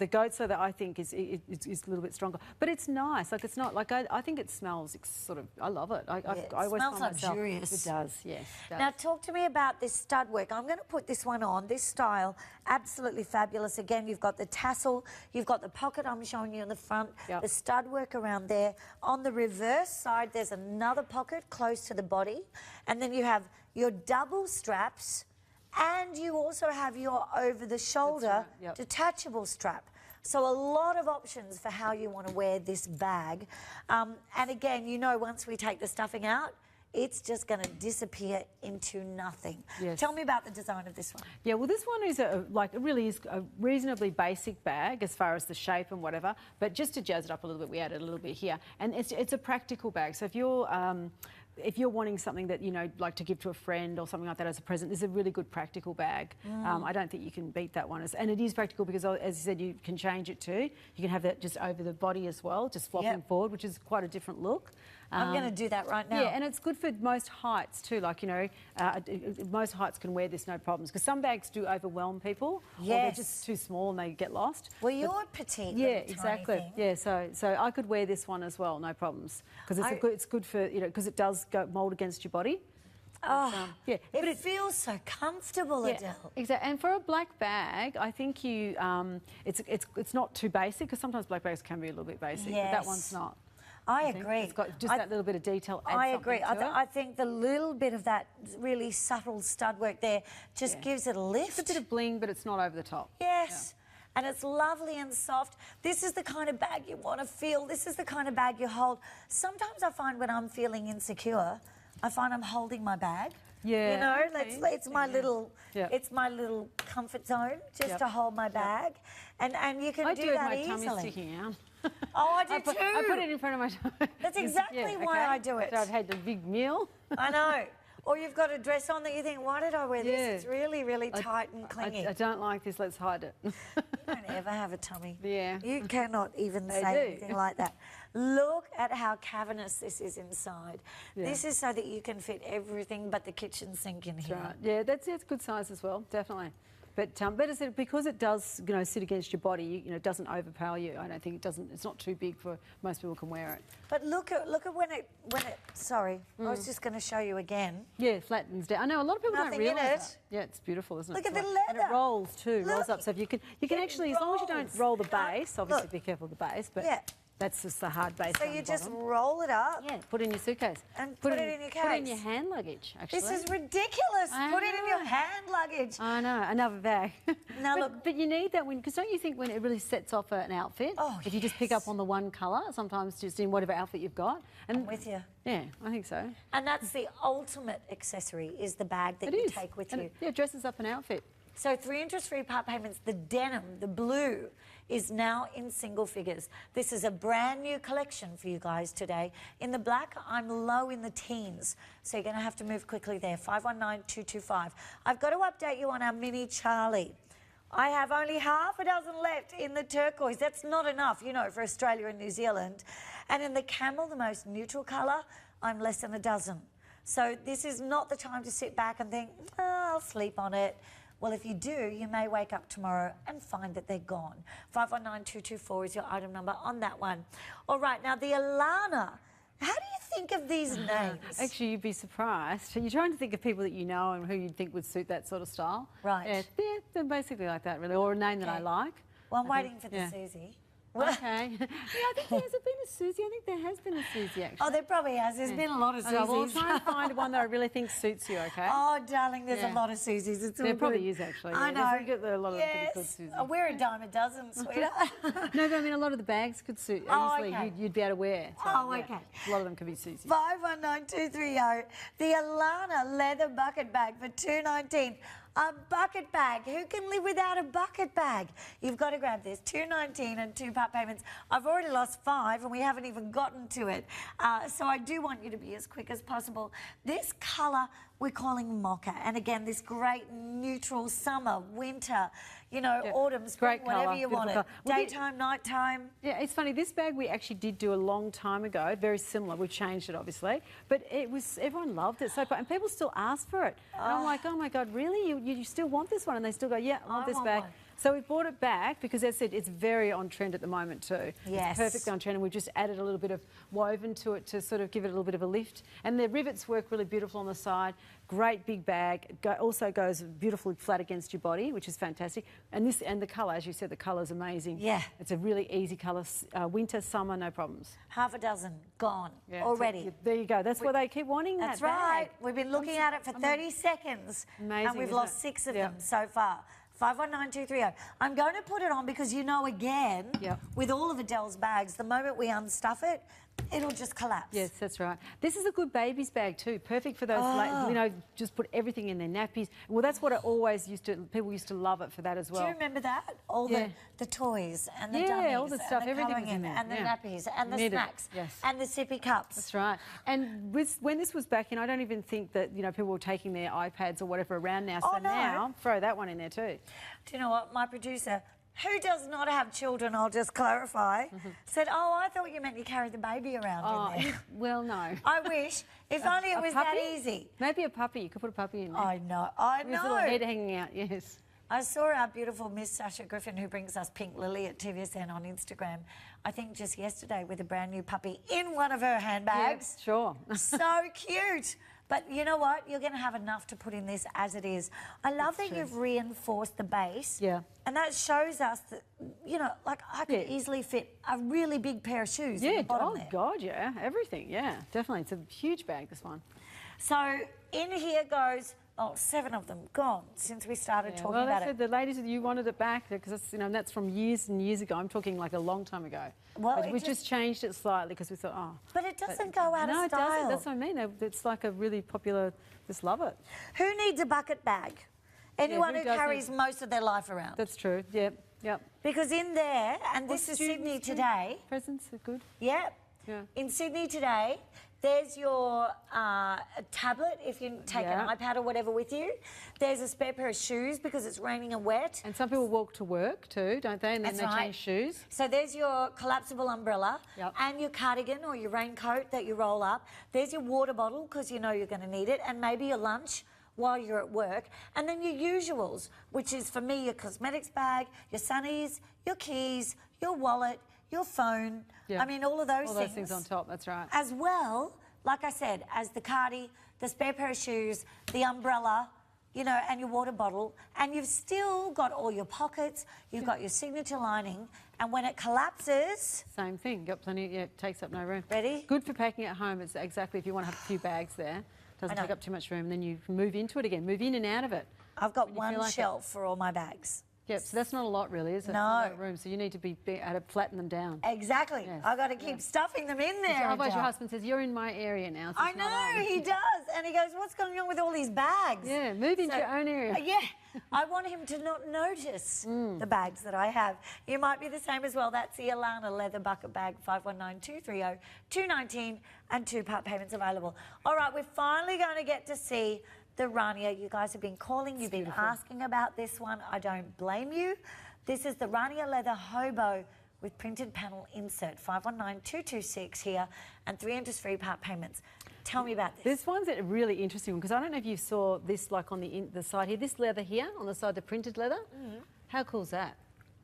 Speaker 2: The goat's leather, I think, is a little bit stronger, but it's nice. Like it's not like I think it smells sort of. I love it. I always
Speaker 1: smells
Speaker 2: find myself,
Speaker 1: luxurious.
Speaker 2: It does, yes. It does.
Speaker 1: Now talk to me about this stud work. I'm going to put this one on. This style, absolutely fabulous. Again, you've got the tassel, you've got the pocket I'm showing you in the front, the stud work around there. On the reverse side, there's another pocket close to the body, and then you have your double straps. And you also have your over-the-shoulder detachable strap. So a lot of options for how you want to wear this bag. And again, once we take the stuffing out, it's just going to disappear into nothing. Yes. Tell me about the design of this one.
Speaker 2: Yeah, well, this one is it really is a reasonably basic bag as far as the shape and whatever, but just to jazz it up a little bit, we added a little bit here. And it's a practical bag. So if you're wanting something that, like to give to a friend or something like that as a present, this is a really good practical bag. I don't think you can beat that one. And it is practical because, as you said, you can change it too. You can have that just over the body as well, just flopping forward, which is quite a different look.
Speaker 1: I'm going to do that right now.
Speaker 2: Yeah, and it's good for most heights too. Like, most heights can wear this no problems because some bags do overwhelm people. Or they're just too small and they get lost.
Speaker 1: Well, you're petite.
Speaker 2: Yeah, exactly. Yeah, so I could wear this one as well, no problems, because it's good for because it does mould against your body.
Speaker 1: Oh, it feels so comfortable, Adele.
Speaker 2: Exactly. And for a black bag, I think it's not too basic because sometimes black bags can be a little bit basic, but that one's not.
Speaker 1: I agree.
Speaker 2: It's got just that little bit of detail.
Speaker 1: I agree. I think the little bit of that really subtle stud work there just gives it a lift.
Speaker 2: It's a bit of bling, but it's not over the top.
Speaker 1: Yes. and it's lovely and soft. This is the kind of bag you want to feel. This is the kind of bag you hold. Sometimes I find when I'm feeling insecure, I find I'm holding my bag.
Speaker 2: Yeah,
Speaker 1: you know,
Speaker 2: okay.
Speaker 1: it's my little,
Speaker 2: Yep.
Speaker 1: it's my little comfort zone just to hold my bag, and you can
Speaker 2: I
Speaker 1: do
Speaker 2: do it,
Speaker 1: that
Speaker 2: my
Speaker 1: easily.
Speaker 2: tummy's sticking out.
Speaker 1: Oh, I do too.
Speaker 2: I put it in front of my tummy.
Speaker 1: That's exactly why I do it.
Speaker 2: So I've had a big meal.
Speaker 1: I know. Or you've got a dress on that you think, why did I wear this? It's really, really tight and clingy.
Speaker 2: I don't like this. Let's hide it.
Speaker 1: You don't ever have a tummy.
Speaker 2: Yeah.
Speaker 1: You cannot even say anything like that. Look at how cavernous this is inside.
Speaker 2: Yeah.
Speaker 1: This is so that you can fit everything but the kitchen sink in here.
Speaker 2: Right. Yeah, that's it. It's good size as well, definitely. But as I said, because it does, sit against your body, it doesn't overpower you. I don't think it doesn't. It's not too big for most people can wear it.
Speaker 1: But look at when it. Sorry, I was just going to show you again.
Speaker 2: Yeah, it flattens down. I know a lot of people
Speaker 1: Nothing
Speaker 2: don't
Speaker 1: in
Speaker 2: realise
Speaker 1: it.
Speaker 2: that. Yeah, it's beautiful, isn't it?
Speaker 1: Look at the
Speaker 2: And
Speaker 1: leather.
Speaker 2: it rolls too, rolls
Speaker 1: Look,
Speaker 2: up. So if you can actually,
Speaker 1: it
Speaker 2: as long as you don't
Speaker 1: rolls.
Speaker 2: roll the base, obviously
Speaker 1: Look.
Speaker 2: be careful of the base. But
Speaker 1: Yeah.
Speaker 2: that's just the hard base.
Speaker 1: So
Speaker 2: on
Speaker 1: you
Speaker 2: the
Speaker 1: just
Speaker 2: bottom.
Speaker 1: roll it up.
Speaker 2: Yeah, put it in your suitcase.
Speaker 1: And put it in your
Speaker 2: Put it in
Speaker 1: case.
Speaker 2: your hand luggage, actually.
Speaker 1: This is ridiculous.
Speaker 2: I
Speaker 1: Put it in your
Speaker 2: know.
Speaker 1: hand luggage.
Speaker 2: I know, another bag.
Speaker 1: Now look-
Speaker 2: but you need that because don't you think when it really sets off an outfit,
Speaker 1: Oh,
Speaker 2: if you just pick up on the one colour, sometimes just in whatever outfit you've got. And
Speaker 1: I'm with you.
Speaker 2: Yeah, I think so.
Speaker 1: And that's the ultimate accessory, is the bag that
Speaker 2: It
Speaker 1: you
Speaker 2: is.
Speaker 1: take with
Speaker 2: And
Speaker 1: you.
Speaker 2: it dresses up an outfit.
Speaker 1: So 3 interest-free part payments. The denim, the blue, is now in single figures. This is a brand new collection for you guys today. In the black, I'm low in the teens, so you're going to have to move quickly there. 519225. I've got to update you on our mini Charlie. I have only half a dozen left in the turquoise. That's not enough, for Australia and New Zealand. And in the camel, the most neutral colour, I'm less than a dozen. So this is not the time to sit back and think, I'll sleep on it. Well, if you do, you may wake up tomorrow and find that they're gone. 519224 is your item number on that one. All right, now the Alana. How do you think of these names?
Speaker 2: Actually, you'd be surprised. You're trying to think of people that you know and who you'd think would suit that sort of style.
Speaker 1: Right.
Speaker 2: Yeah, they're basically like that, really, or a name that I like.
Speaker 1: Well, I'm waiting for the Suzie.
Speaker 2: Okay. Yeah, I think there's been a Suzie. I think there has been a Suzie, actually.
Speaker 1: Oh, there probably has. There's been a lot of
Speaker 2: Okay, well, I'll
Speaker 1: Suzies.
Speaker 2: try and find one that I really think suits you, okay?
Speaker 1: Oh, darling, there's
Speaker 2: Yeah.
Speaker 1: a lot of Suzies. It's all
Speaker 2: There
Speaker 1: good.
Speaker 2: probably is, actually.
Speaker 1: I
Speaker 2: Yeah,
Speaker 1: know.
Speaker 2: there's a lot of pretty good
Speaker 1: Yes.
Speaker 2: Suzies.
Speaker 1: We're a dime a dozen, sweetheart.
Speaker 2: No, but I mean, a lot of the bags could suit.
Speaker 1: Oh,
Speaker 2: Easily,
Speaker 1: okay.
Speaker 2: you'd be able to wear. So,
Speaker 1: Oh,
Speaker 2: yeah,
Speaker 1: okay.
Speaker 2: A lot of them could be Suzies.
Speaker 1: 519230. The Alana leather bucket bag for $219. A bucket bag. Who can live without a bucket bag? You've got to grab this. $219 and 2 part payments. I've already lost 5 and we haven't even gotten to it. So I do want you to be as quick as possible. This colour we're calling mocha. And again, this great neutral summer, winter, autumn, spring,
Speaker 2: Great
Speaker 1: whatever
Speaker 2: colour,
Speaker 1: you
Speaker 2: beautiful
Speaker 1: want it.
Speaker 2: colour. Well,
Speaker 1: Daytime, nighttime.
Speaker 2: Yeah, it's funny. This bag we actually did do a long time ago, very similar. We've changed it, obviously, but everyone loved it so far, and people still ask for it. And I'm like, oh my God, really? You still want this one? And they still go, yeah, I want this
Speaker 1: want
Speaker 2: bag.
Speaker 1: one.
Speaker 2: So we brought it back because, as I said, it's very on trend at the moment too.
Speaker 1: Yes.
Speaker 2: It's perfectly on trend, and we've just added a little bit of woven to it to sort of give it a little bit of a lift. And the rivets work really beautiful on the side. Great big bag. Also goes beautifully flat against your body, which is fantastic. And the colour, as you said, the colour is amazing.
Speaker 1: Yeah.
Speaker 2: It's a really easy colour. Winter, summer, no problems.
Speaker 1: Half a dozen gone
Speaker 2: Yeah,
Speaker 1: already.
Speaker 2: there you go. That's why they keep wanting
Speaker 1: That's
Speaker 2: that
Speaker 1: right.
Speaker 2: bag.
Speaker 1: We've been looking at it for 30 seconds.
Speaker 2: Amazing,
Speaker 1: And we've
Speaker 2: isn't
Speaker 1: lost
Speaker 2: it?
Speaker 1: 6 of
Speaker 2: Yeah.
Speaker 1: them so far. 519230. I'm going to put it on because again,
Speaker 2: Yep.
Speaker 1: with all of Adele's bags, the moment we unstuff it, it'll just collapse.
Speaker 2: Yes, that's right. This is a good baby's bag too. Perfect for those, just put everything in their nappies. Well, that's what people used to love it for that as well.
Speaker 1: Do you remember that? All
Speaker 2: Yeah.
Speaker 1: the toys and the
Speaker 2: Yeah,
Speaker 1: dummies
Speaker 2: all the stuff,
Speaker 1: and the
Speaker 2: everything was
Speaker 1: colouring
Speaker 2: in there,
Speaker 1: and the
Speaker 2: yeah.
Speaker 1: nappies and the
Speaker 2: Needed,
Speaker 1: snacks
Speaker 2: yes.
Speaker 1: and the sippy cups.
Speaker 2: That's right. And when this was back in, I don't even think that people were taking their iPads or whatever around now. So
Speaker 1: Oh, no.
Speaker 2: now, throw that one in there too.
Speaker 1: Do you know what? My producer, who does not have children, I'll just clarify, said, oh, I thought you meant you carried the baby around in there.
Speaker 2: Well, no.
Speaker 1: I wish. If only it
Speaker 2: A
Speaker 1: was
Speaker 2: puppy?
Speaker 1: that easy.
Speaker 2: Maybe a puppy. You could put a puppy in there.
Speaker 1: I know. I
Speaker 2: With his little
Speaker 1: know.
Speaker 2: head hanging out, yes.
Speaker 1: I saw our beautiful Miss Sasha Griffin, who brings us Pink Lily at TVSN on Instagram, I think just yesterday with a brand new puppy in one of her handbags.
Speaker 2: Yeah, sure.
Speaker 1: So cute. But you know what? You're going to have enough to put in this as it is. I love that you've reinforced the base.
Speaker 2: Yeah.
Speaker 1: And that shows us that, I could easily fit a really big pair of shoes in the bottom there.
Speaker 2: God, yeah. Everything, yeah. Definitely. It's a huge bag, this one.
Speaker 1: So in here goes 7 of them gone since we started talking
Speaker 2: well,
Speaker 1: about
Speaker 2: they
Speaker 1: it.
Speaker 2: said the ladies, you wanted it back because and that's from years and years ago. I'm talking like a long time ago.
Speaker 1: Well,
Speaker 2: but we just changed it slightly because we thought, oh.
Speaker 1: But it doesn't go out of style.
Speaker 2: No, it doesn't. That's what I mean. It's like a really popular, just love it.
Speaker 1: Who needs a bucket bag? Anyone who
Speaker 2: doesn't?
Speaker 1: carries most of their life around.
Speaker 2: That's true. Yep.
Speaker 1: Because in there, and this is Sydney today.
Speaker 2: Presents are good.
Speaker 1: Yep.
Speaker 2: Yeah.
Speaker 1: In Sydney today, there's your tablet if you take an iPad or whatever with you. There's a spare pair of shoes because it's raining and wet.
Speaker 2: And some people walk to work too, don't they? And then they change shoes.
Speaker 1: So there's your collapsible umbrella and your cardigan or your raincoat that you roll up. There's your water bottle because you know you're going to need it, and maybe your lunch while you're at work. And then your usuals, which is for me your cosmetics bag, your sunnies, your keys, your wallet, your phone. I mean, all of those things.
Speaker 2: All those things on top, that's right.
Speaker 1: As well, like I said, as the cardi, the spare pair of shoes, the umbrella, you know, and your water bottle. And you've still got all your pockets, you've got your signature lining, and when it collapses...
Speaker 2: Same thing, got plenty, it takes up no room.
Speaker 1: Ready?
Speaker 2: Good for packing at home, it's exactly if you want to have a few bags there. Doesn't take up too much room, then you move into it again, move in and out of it.
Speaker 1: I've got one shelf for all my bags.
Speaker 2: Yep, so that's not a lot really, is it?
Speaker 1: No.
Speaker 2: Not a lot of room, so you need to be able to flatten them down.
Speaker 1: Exactly. Yes. I've got to keep stuffing them in there.
Speaker 2: Otherwise your husband says, you're in my area now. So
Speaker 1: I know, he does. And he goes, what's going on with all these bags?
Speaker 2: Yeah, move into your own area.
Speaker 1: Yeah, I want him to not notice the bags that I have. You might be the same as well. That's the Alona leather bucket bag, 519-230-219, and 2-part payments available. All right, we're finally going to get to see the Rania. You guys have been calling, you've been asking about this one. I don't blame you. This is the Rania leather hobo with printed panel insert, 519-226 here, and 3 interest-free part payments. Tell me about this.
Speaker 2: This one's a really interesting one because I don't know if you saw this like on the side here, this leather here on the side, the printed leather. How cool is that?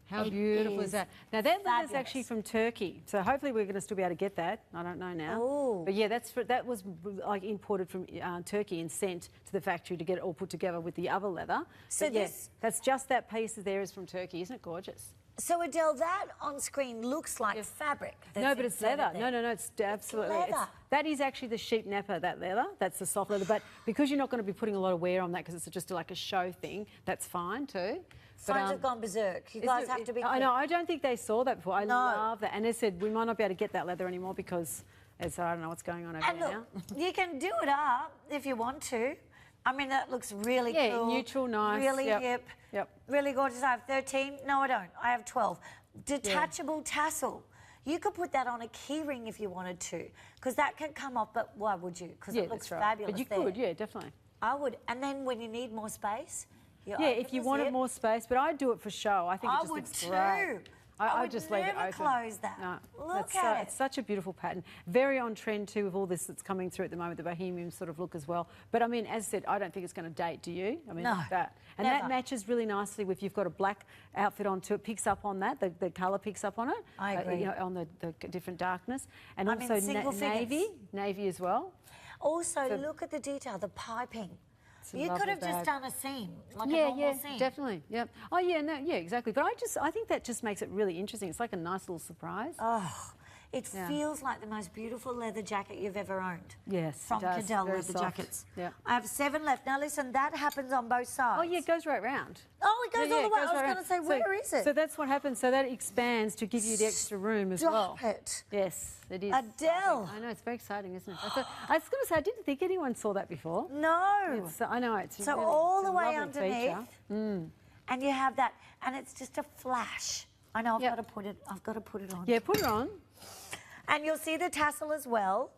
Speaker 2: How beautiful is that? Now that leather's actually from Turkey, so hopefully we're going to still be able to get that. I don't know now.
Speaker 1: Ooh.
Speaker 2: But yeah, that was like imported from Turkey and sent to the factory to get it all put together with the other leather. So yes, that's just that piece there is from Turkey. Isn't it gorgeous?
Speaker 1: So Adele, that on screen looks like fabric.
Speaker 2: No, but it's leather. No, it's absolutely
Speaker 1: leather.
Speaker 2: That is actually the sheep nappa, that leather. That's the soft leather. But because you're not going to be putting a lot of wear on that because it's just like a show thing, that's fine too.
Speaker 1: Phones have gone berserk. You guys have to be quick.
Speaker 2: I know, I don't think they saw that before. I love that. And they said we might not be able to get that leather anymore because I don't know what's going on over there now.
Speaker 1: You can do it up if you want to. I mean, that looks really cool.
Speaker 2: Yeah, neutral, nice.
Speaker 1: Really hip.
Speaker 2: Yep.
Speaker 1: Really gorgeous. I have 13. No, I don't. I have 12. Detachable tassel. You could put that on a key ring if you wanted to, because that can come off, but why would you? Because it looks fabulous.
Speaker 2: But you could, yeah, definitely.
Speaker 1: I would. And then when you need more space,
Speaker 2: if you wanted more space, but I'd do it for show. I think it just looks great. I would
Speaker 1: just
Speaker 2: leave it open.
Speaker 1: Close that.
Speaker 2: No,
Speaker 1: Look at it.
Speaker 2: It's such a beautiful pattern. Very on trend too with all this that's coming through at the moment, the bohemian sort of look as well. But I mean, as I said, I don't think it's going to date, do you? I mean,
Speaker 1: no,
Speaker 2: like that. And that matches really nicely with you've got a black outfit on too. It picks up on that. The colour picks up on it.
Speaker 1: I agree.
Speaker 2: You know, on the different darkness. And also navy as well.
Speaker 1: Also, look at the detail, the piping. You could have just done a seam, like a normal seam.
Speaker 2: Definitely. Yep. Oh yeah, exactly. But I think that just makes it really interesting. It's like a nice little surprise.
Speaker 1: Oh, it feels like the most beautiful leather jacket you've ever owned.
Speaker 2: Yes,
Speaker 1: from Cadelle Leather jackets.
Speaker 2: Yeah.
Speaker 1: I have 7 left. Now listen, that happens on both sides.
Speaker 2: Oh yeah, it goes right round.
Speaker 1: Oh, it goes all the way. I was going to say, where is it?
Speaker 2: So that's what happens. So that expands to give you the extra room as well.
Speaker 1: Stop it.
Speaker 2: Yes, it is.
Speaker 1: Adele.
Speaker 2: I know, it's very exciting, isn't it? I was going to say, I didn't think anyone saw that before.
Speaker 1: No.
Speaker 2: I know, it's
Speaker 1: so
Speaker 2: really,
Speaker 1: all the way underneath, and you have that, and it's just a flash. I know, I've got to put it on.
Speaker 2: Yeah, put it on.
Speaker 1: And you'll see the tassel as well.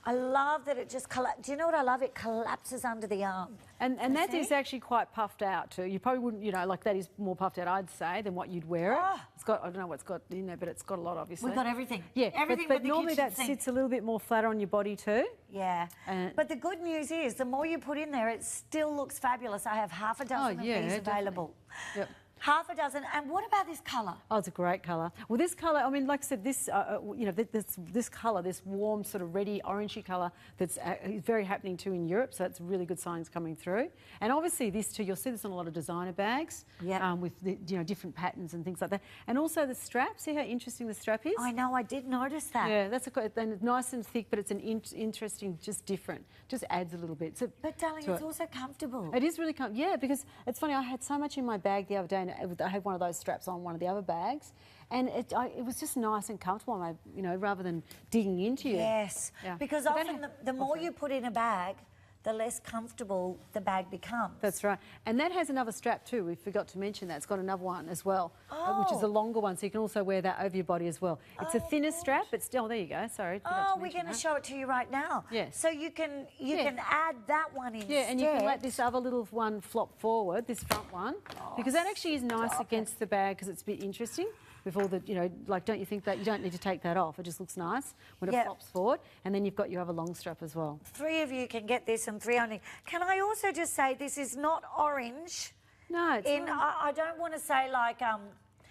Speaker 1: I love that it just collapses. Do you know what I love? It collapses under the arm.
Speaker 2: And that is actually quite puffed out too. You probably wouldn't, you know, like that is more puffed out, I'd say, than what you'd wear it. It's got, I don't know what's got in there, but it's got a lot, obviously.
Speaker 1: We've got everything.
Speaker 2: Yeah,
Speaker 1: everything
Speaker 2: but normally that sits a little bit more flatter on your body too.
Speaker 1: Yeah. But the good news is, the more you put in there, it still looks fabulous. I have half a dozen of these available.
Speaker 2: Yep.
Speaker 1: Half a dozen. And what about this colour?
Speaker 2: Oh, it's a great colour. Well, this colour, I mean, like I said, this, you know, this colour, this warm sort of reddy, orangey colour that's very happening too in Europe, so that's really good signs coming through. And obviously this too, you'll see this on a lot of designer bags with, you know, different patterns and things like that. And also the strap, see how interesting the strap is?
Speaker 1: I know, I did notice that.
Speaker 2: Yeah, that's and it's nice and thick, but it's an interesting, just different, just adds a little bit. So,
Speaker 1: but darling, it's also comfortable.
Speaker 2: It is really comfortable, yeah, because it's funny, I had so much in my bag the other day, and I had one of those straps on one of the other bags, and it was just nice and comfortable, you know, rather than digging into you.
Speaker 1: Yes, because often the more you put in a bag, the less comfortable the bag becomes.
Speaker 2: That's right. And that has another strap too. We forgot to mention that. It's got another one as well, which is a longer one, so you can also wear that over your body as well. It's a thinner strap, but still, there you go. Sorry.
Speaker 1: We're going to show it to you right now.
Speaker 2: Yes.
Speaker 1: So you can add that one instead.
Speaker 2: Yeah, and you can let this other little one flop forward, this front one, because that actually is nice against the bag because it's a bit interesting. With all the, you know, like, don't you think that you don't need to take that off? It just looks nice when it flops forward. And then you've got your other long strap as well. 3
Speaker 1: of you can get this and 3 only. Can I also just say this is not orange?
Speaker 2: No, it's not.
Speaker 1: I don't want to say like,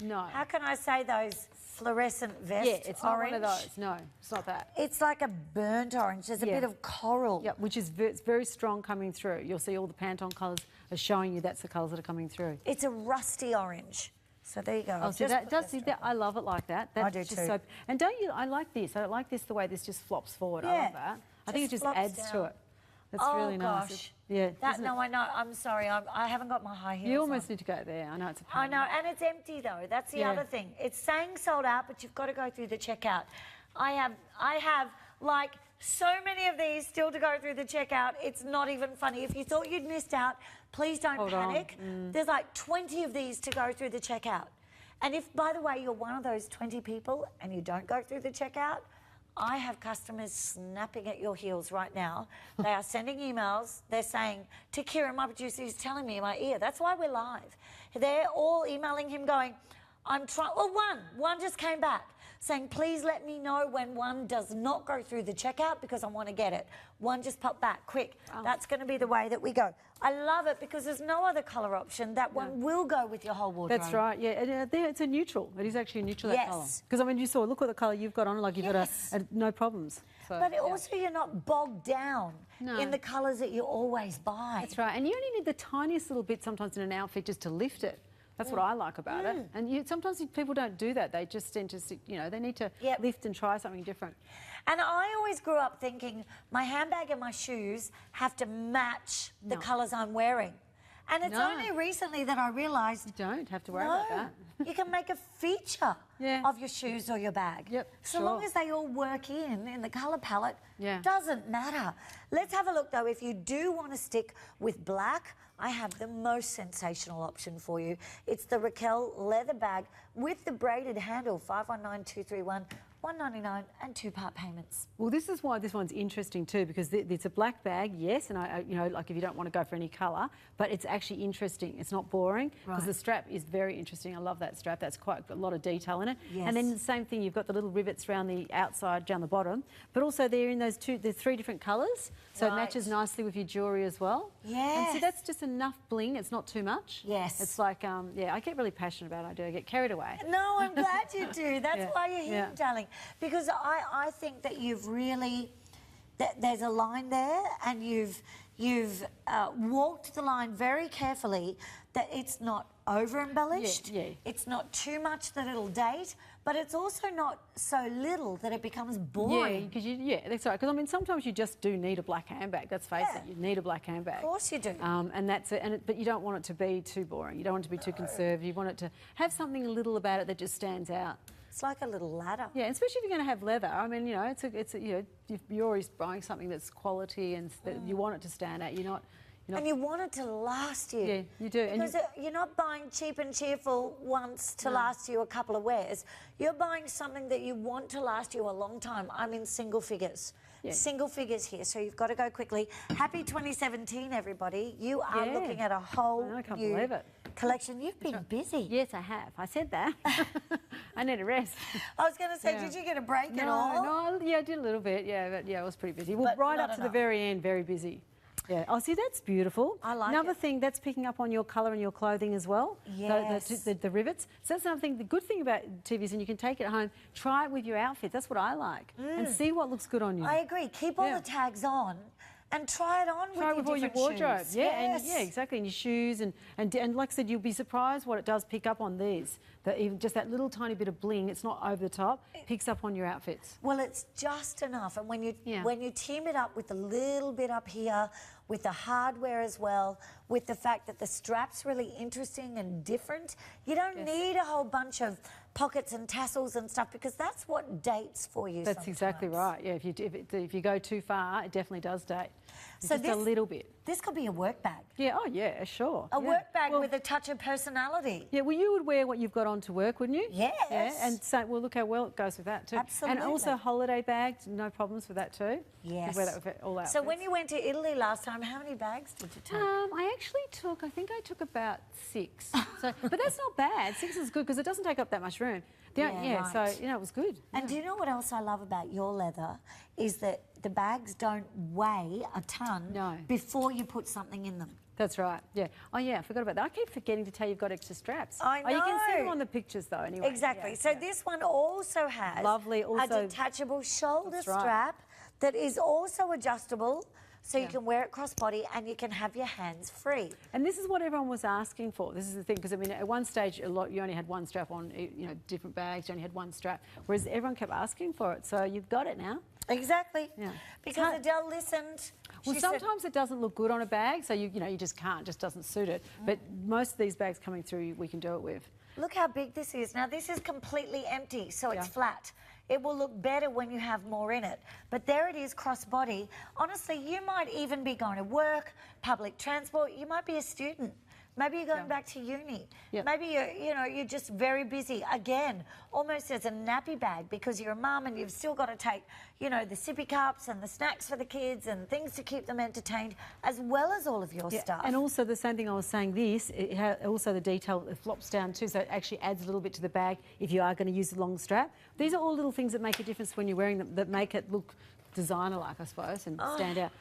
Speaker 2: no.
Speaker 1: How can I say those fluorescent vest
Speaker 2: Yeah, it's not
Speaker 1: orange?
Speaker 2: one of those. No, it's not that.
Speaker 1: It's like a burnt orange. There's a bit of coral.
Speaker 2: Yeah, which is it's very strong coming through. You'll see all the Pantone colours are showing you that's the colours that are coming through.
Speaker 1: It's a rusty orange. So there you go.
Speaker 2: Oh, so that does. I love it like that. That's
Speaker 1: I do
Speaker 2: just
Speaker 1: too.
Speaker 2: So, and don't you? I like this. I like this the way this just flops forward. I love that. I think it just adds to it. That's really nice.
Speaker 1: Gosh.
Speaker 2: Yeah.
Speaker 1: I know. I'm sorry. I haven't got my high heels.
Speaker 2: You almost need to go there. I know it's a pain.
Speaker 1: I know, and it's empty though. That's the other thing. It's saying sold out, but you've got to go through the checkout. I have like so many of these still to go through the checkout. It's not even funny. If you thought you'd missed out, please don't panic. There's like 20 of these to go through the checkout. And if, by the way, you're one of those 20 people and you don't go through the checkout, I have customers snapping at your heels right now. They are sending emails. They're saying, to Kieran, my producer, he's telling me in my ear. That's why we're live. They're all emailing him going, I'm trying. Well, one just came back saying, please let me know when one does not go through the checkout because I want to get it. One just popped back, quick. That's going to be the way that we go. I love it because there's no other colour option. That one will go with your whole wardrobe.
Speaker 2: That's right, yeah. And, it's a neutral. It is actually a neutral, that colour. Because, I mean, you saw, look what the colour you've got on, like you've got no problems. So,
Speaker 1: but also you're not bogged down in the colours that you always buy.
Speaker 2: That's right. And you only need the tiniest little bit sometimes in an outfit just to lift it. That's what I like about it. And sometimes people don't do that. They just tend to, you know, they need to lift and try something different.
Speaker 1: And I always grew up thinking my handbag and my shoes have to match the colours I'm wearing. And it's only recently that I realised...
Speaker 2: You don't have to worry about that.
Speaker 1: You can make a feature of your shoes or your bag.
Speaker 2: Yep,
Speaker 1: so long as they all work in the colour palette, doesn't matter. Let's have a look, though. If you do want to stick with black, I have the most sensational option for you. It's the Raquel leather bag with the braided handle, 519231. $199 and 2-part payments.
Speaker 2: Well, this is why this one's interesting too, because it's a black bag, yes, and you know, like if you don't want to go for any colour, but it's actually interesting. It's not boring because the strap is very interesting. I love that strap. That's quite a lot of detail in it. Yes. And then the same thing, you've got the little rivets around the outside, down the bottom, but also they're in those there's 3 different colours, so it matches nicely with your jewellery as well.
Speaker 1: Yes.
Speaker 2: And so that's just enough bling. It's not too much.
Speaker 1: Yes.
Speaker 2: It's like, yeah, I get really passionate about it. I do. I get carried away.
Speaker 1: No, I'm glad you do. That's why you're here, darling. Because I think that you've really, there's a line there and you've walked the line very carefully, that it's not over-embellished, it's not too much that it'll date, but it's also not so little that it becomes boring.
Speaker 2: Yeah, that's right. Because I mean, sometimes you just do need a black handbag. Let's face it, you need a black handbag.
Speaker 1: Of course you do.
Speaker 2: And that's it. But you don't want it to be too boring. You don't want it to be too conservative. You want it to have something a little about it that just stands out.
Speaker 1: It's like a little ladder.
Speaker 2: Yeah, especially if you're going to have leather. I mean, you know, you know, you're always buying something that's quality and that you want it to stand out. You're not.
Speaker 1: And you want it to last you.
Speaker 2: Yeah, you do.
Speaker 1: Because you're not buying cheap and cheerful once to last you a couple of wears. You're buying something that you want to last you a long time. I'm in single figures. Yeah. Single figures here, so you've got to go quickly. Happy 2017, everybody. You are looking at a whole
Speaker 2: I can't believe it.
Speaker 1: Collection. You've been busy.
Speaker 2: Yes, I have. I said that. I need a rest.
Speaker 1: I was going to say, did you get a break at all?
Speaker 2: No, yeah, I did a little bit. Yeah, but yeah, I was pretty busy. Well, right up to the very end, very busy. Yeah. Oh, see, that's beautiful.
Speaker 1: I like
Speaker 2: Another
Speaker 1: it.
Speaker 2: thing, that's picking up on your colour and your clothing as well.
Speaker 1: Yes.
Speaker 2: The rivets. So that's another thing. The good thing about TVSN, you can take it home, try it with your outfit. That's what I like. And see what looks good on you.
Speaker 1: I agree. Keep all the tags on and try it on with
Speaker 2: all your wardrobe.
Speaker 1: shoes.
Speaker 2: Yeah, and exactly. And your shoes and like I said, you'll be surprised what it does pick up on these. That even just that little tiny bit of bling, it's not over the top, picks up on your outfits.
Speaker 1: Well, it's just enough. And when you team it up with a little bit up here, with the hardware as well, with the fact that the strap's really interesting and different, you don't need a whole bunch of pockets and tassels and stuff, because that's what dates for you.
Speaker 2: That's exactly right. Yeah, if you go too far, it definitely does date.
Speaker 1: So
Speaker 2: just a little bit.
Speaker 1: This could be a work bag.
Speaker 2: Yeah. Oh, yeah. Sure.
Speaker 1: A work bag with a touch of personality.
Speaker 2: Yeah. Well, you would wear what you've got on to work, wouldn't you?
Speaker 1: Yes.
Speaker 2: Yeah. And so, well, look how well it goes with that too.
Speaker 1: Absolutely.
Speaker 2: And also holiday bags, no problems with that too.
Speaker 1: Yes.
Speaker 2: You wear that with all outfits.
Speaker 1: So when you went to Italy last time, how many bags did you take?
Speaker 2: I actually took about 6. So, but that's not bad. 6 is good because it doesn't take up that much room.
Speaker 1: Right.
Speaker 2: So it was good.
Speaker 1: And do you know what else I love about your leather is that the bags don't weigh a ton before you put something in them.
Speaker 2: That's right. Yeah. Oh, yeah. I forgot about that. I keep forgetting to tell you you've got extra straps.
Speaker 1: I know.
Speaker 2: Oh, you can see them on the pictures though. Anyway.
Speaker 1: Exactly. So this one also has a detachable shoulder strap that is also adjustable. So you can wear it crossbody and you can have your hands free.
Speaker 2: And this is what everyone was asking for. This is the thing, because I mean, at one stage, you only had one strap on, different bags, you only had one strap, whereas everyone kept asking for it. So you've got it now.
Speaker 1: Exactly.
Speaker 2: Yeah.
Speaker 1: Because Adele listened.
Speaker 2: Well, sometimes it doesn't look good on a bag, so you just can't, just doesn't suit it. But most of these bags coming through, we can do it with.
Speaker 1: Look how big this is. Now, this is completely empty, so it's flat. It will look better when you have more in it. But there it is, crossbody. Honestly, you might even be going to work, public transport. You might be a student. Maybe you're going back to uni. Maybe you're just very busy. Again, almost as a nappy bag, because you're a mum and you've still got to take, the sippy cups and the snacks for the kids and things to keep them entertained, as well as all of your stuff.
Speaker 2: And also the same thing I was saying, also the detail, it flops down too, so it actually adds a little bit to the bag if you are going to use the long strap. These are all little things that make a difference when you're wearing them, that make it look designer-like, I suppose, and stand out.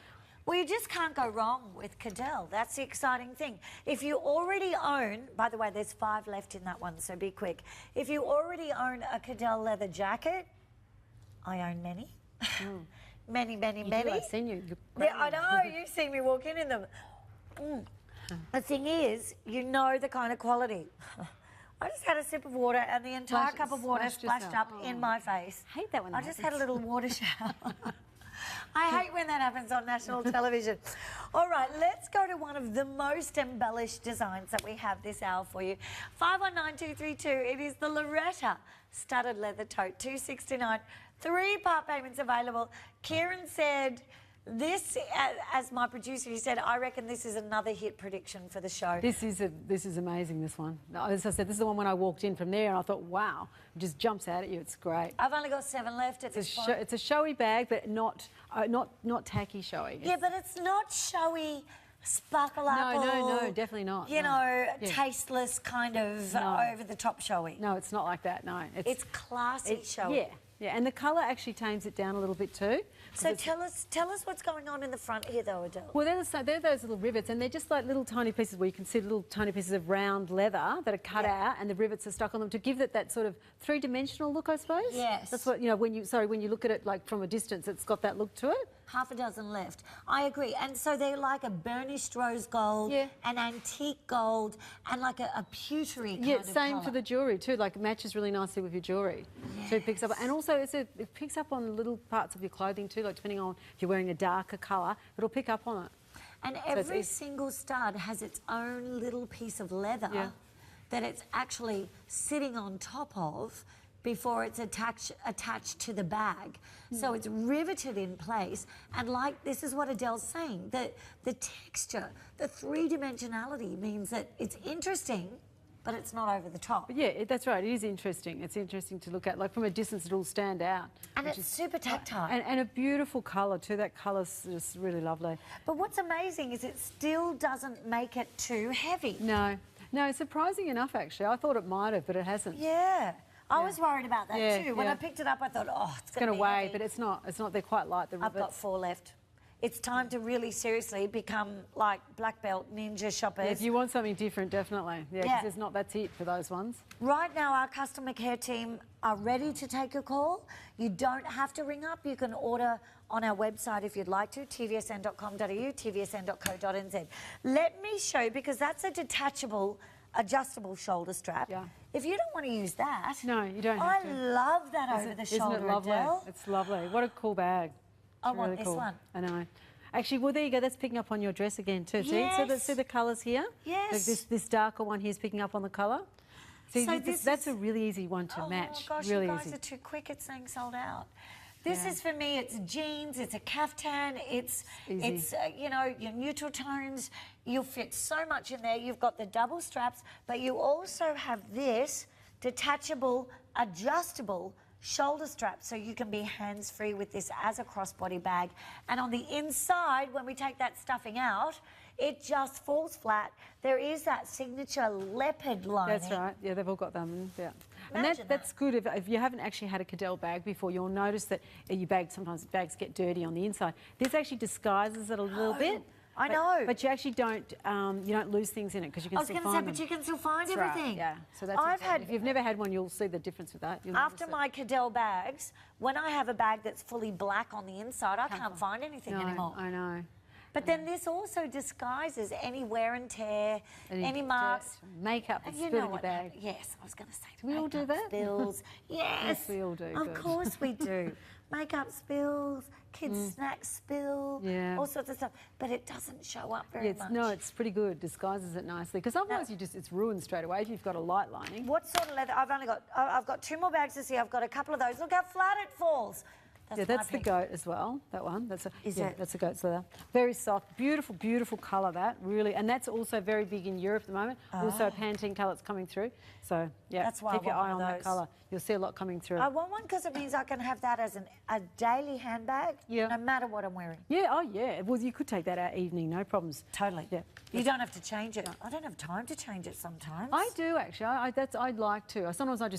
Speaker 1: Well, you just can't go wrong with Cadell. That's the exciting thing. If you already own, by the way, there's 5 left in that one, so be quick. If you already own a Cadell leather jacket, I own many. Many.
Speaker 2: I've seen you.
Speaker 1: Yeah, I know. You've seen me walk in them. The thing is, you know the kind of quality. I just had a sip of water and the entire cup of water splashed up in my face.
Speaker 2: I hate that when
Speaker 1: I just had a little water shower. I hate when that happens on national television. All right, let's go to one of the most embellished designs that we have this hour for you. 519232. It is the Loretta studded leather tote, $269. 3-part payments available. Kieran said, this, as my producer, he said, I reckon this is another hit prediction for the show.
Speaker 2: This is amazing, this one. As I said, this is the one when I walked in from there and I thought, wow, it just jumps out at you. It's great.
Speaker 1: I've only got 7 left at this point.
Speaker 2: It's a showy bag, but not tacky showy.
Speaker 1: Yeah, but it's not showy, sparkle apple.
Speaker 2: No, definitely not.
Speaker 1: Tasteless kind of over-the-top showy.
Speaker 2: No, it's not like that, no.
Speaker 1: It's classy showy.
Speaker 2: Yeah, and the colour actually tames it down a little bit too.
Speaker 1: So tell us what's going on in the front here though, Adele.
Speaker 2: Well, they're those little rivets, and they're just like little tiny pieces where you can see little tiny pieces of round leather that are cut out, and the rivets are stuck on them to give it that sort of 3-dimensional look, I suppose.
Speaker 1: Yes.
Speaker 2: That's what, when you look at it like from a distance, it's got that look to it.
Speaker 1: Half a dozen left. I agree. And so they're like a burnished rose gold, an antique gold, and like a pewtery kind of
Speaker 2: same
Speaker 1: colour.
Speaker 2: for the jewellery too. Like it matches really nicely with your jewellery. So it picks up, and also it picks up on little parts of your clothing too. Like depending on if you're wearing a darker colour, it'll pick up on it.
Speaker 1: And every single stud has its own little piece of leather that it's actually sitting on top of before it's attached to the bag. So it's riveted in place. And like, this is what Adele's saying, that the texture, the 3-dimensionality means that it's interesting, but it's not over the top.
Speaker 2: But yeah, that's right. It is interesting. It's interesting to look at. Like from a distance, it'll stand out.
Speaker 1: And it's super tactile.
Speaker 2: And a beautiful colour too. That colour's just really lovely.
Speaker 1: But what's amazing is it still doesn't make it too heavy.
Speaker 2: No, surprising enough actually. I thought it might have, but it hasn't.
Speaker 1: Yeah. I was worried about that too. When I picked it up, I thought, oh, it's going to
Speaker 2: weigh,
Speaker 1: heavy.
Speaker 2: but it's not. It's not. They're quite light. The
Speaker 1: I've got 4 left. it's time to really seriously become like black belt ninja shoppers.
Speaker 2: If you want something different, definitely. Yeah, because there's not, that's it for those ones.
Speaker 1: Right now, our customer care team are ready to take a call. You don't have to ring up. You can order on our website if you'd like to, tvsn.com.au, tvsn.co.nz. Let me show you, because that's a detachable, adjustable shoulder strap.
Speaker 2: Yeah.
Speaker 1: If you don't want to use that,
Speaker 2: no, you don't have to.
Speaker 1: I love that over the shoulder,
Speaker 2: Isn't it lovely?
Speaker 1: Adele.
Speaker 2: It's lovely. What a cool bag.
Speaker 1: I
Speaker 2: It's
Speaker 1: want
Speaker 2: really
Speaker 1: this
Speaker 2: cool.
Speaker 1: one.
Speaker 2: I know. Actually, well, there you go. That's picking up on your dress again too.
Speaker 1: Yes.
Speaker 2: See the colours here?
Speaker 1: Yes.
Speaker 2: This darker one here is picking up on the colour. See,
Speaker 1: So
Speaker 2: that's a really easy one to match.
Speaker 1: Oh my gosh,
Speaker 2: really
Speaker 1: you guys
Speaker 2: easy.
Speaker 1: are too quick at saying sold out. This is for me, it's jeans, it's a caftan, it's you know, your neutral tones. You'll fit so much in there. You've got the double straps, but you also have this detachable, adjustable shoulder strap, so you can be hands-free with this as a crossbody bag. And on the inside, when we take that stuffing out, it just falls flat. There is that signature leopard lining.
Speaker 2: That's right. Yeah, they've all got them. Yeah.
Speaker 1: Imagine
Speaker 2: And that's good. If you haven't actually had a Cadell bag before, you'll notice that your bag, sometimes bags get dirty on the inside. This actually disguises it a little bit.
Speaker 1: I know.
Speaker 2: But you actually don't lose things in it because you can still find them.
Speaker 1: I was going to say, but you can still find everything.
Speaker 2: Right, yeah. So that's if you've never had one, you'll see the difference with that.
Speaker 1: After my Cadell bags, when I have a bag that's fully black on the inside, I can't find anything anymore.
Speaker 2: I know.
Speaker 1: But then this also disguises any wear and tear, any marks.
Speaker 2: Makeup that's spilled in your bag.
Speaker 1: Yes, I was going to say.
Speaker 2: Do we all do that?
Speaker 1: Spills. Yes.
Speaker 2: We all do.
Speaker 1: Of course we do. Makeup spills, kids' snacks spill, all sorts of stuff. But it doesn't show up very much.
Speaker 2: No, it's pretty good. Disguises it nicely. Because otherwise it's ruined straight away if you've got a light lining.
Speaker 1: What sort of leather? I've got 2 more bags to see. I've got a couple of those. Look how flat it falls.
Speaker 2: That's the goat as well, that one. That's a goat's leather. Very soft, beautiful, beautiful colour that, really. And that's also very big in Europe at the moment. Also a Pantene colour that's coming through. So, yeah,
Speaker 1: that's why
Speaker 2: keep your eye on that colour. You'll see a lot coming through.
Speaker 1: I want one because it means I can have that as a daily handbag, no matter what I'm wearing.
Speaker 2: Yeah, oh yeah. Well, you could take that out evening, no problems.
Speaker 1: Totally.
Speaker 2: Yeah.
Speaker 1: You don't have to change it. I don't have time to change it sometimes.
Speaker 2: I do actually. I'd like to. Sometimes I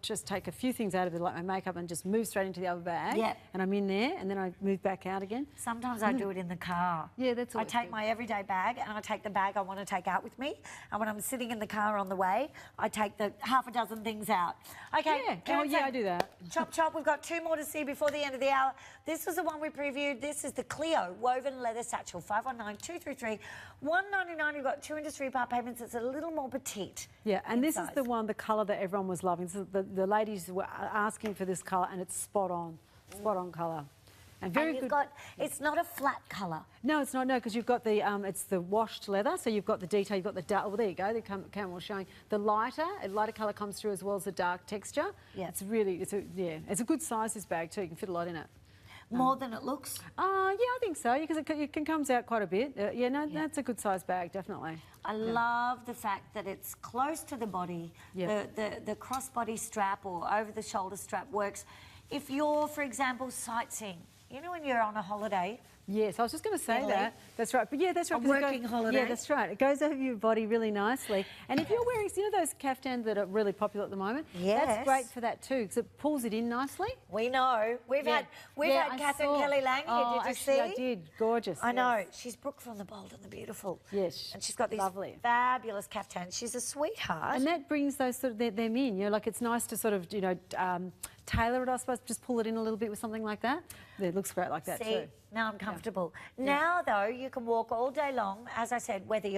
Speaker 2: just take a few things out of it, like my makeup, and just move straight into the other bag. Yeah. And I'm in there, and then I move back out again.
Speaker 1: Sometimes I do it in the car.
Speaker 2: Yeah, that's all.
Speaker 1: I take my everyday bag, and I take the bag I want to take out with me. And when I'm sitting in the car on the way, I take the half a dozen things out. Okay.
Speaker 2: Yeah. I do that.
Speaker 1: Chop, chop. We've got 2 more to see before the end of the hour. This was the one we previewed. This is the Clio woven leather satchel, 519-233. $199. You've got 2 industry part payments. It's a little more petite.
Speaker 2: Yeah, and this is the one, the colour that everyone was loving. So the ladies were asking for this colour, and it's spot on colour. And very good.
Speaker 1: It's not a flat colour.
Speaker 2: No, it's not. No, because you've got the it's the washed leather, so you've got the detail. You've got the dark. Well, there you go. The camera was showing the lighter colour comes through as well as the dark texture. Yeah, it's a good size, this bag too. You can fit a lot in it.
Speaker 1: More than it looks?
Speaker 2: Yeah, I think so, because it comes out quite a bit. That's a good size bag, definitely.
Speaker 1: I love the fact that it's close to the body. Yeah. The crossbody strap or over-the-shoulder strap works. If you're, for example, sightseeing, you know when you're on a holiday.
Speaker 2: Yes, I was just going to say that. That's right. But yeah, that's right.
Speaker 1: A working holiday.
Speaker 2: Yeah, that's right. It goes over your body really nicely. And if you're wearing, you know those caftans that are really popular at the moment?
Speaker 1: Yes.
Speaker 2: That's great for that too, because it pulls it in nicely.
Speaker 1: We know. We've had Catherine Kelly-Lang here. Did you see?
Speaker 2: I did. Gorgeous.
Speaker 1: I know. She's Brooke from The Bold and the Beautiful.
Speaker 2: Yes.
Speaker 1: And she's got these fabulous caftans. She's a sweetheart.
Speaker 2: And that brings those them in. You know, like it's nice to sort of, tailor it, I suppose, just pull it in a little bit with something like that. It looks great like that too.
Speaker 1: Now I'm comfortable. Yeah. Now, though, you can walk all day long, as I said, whether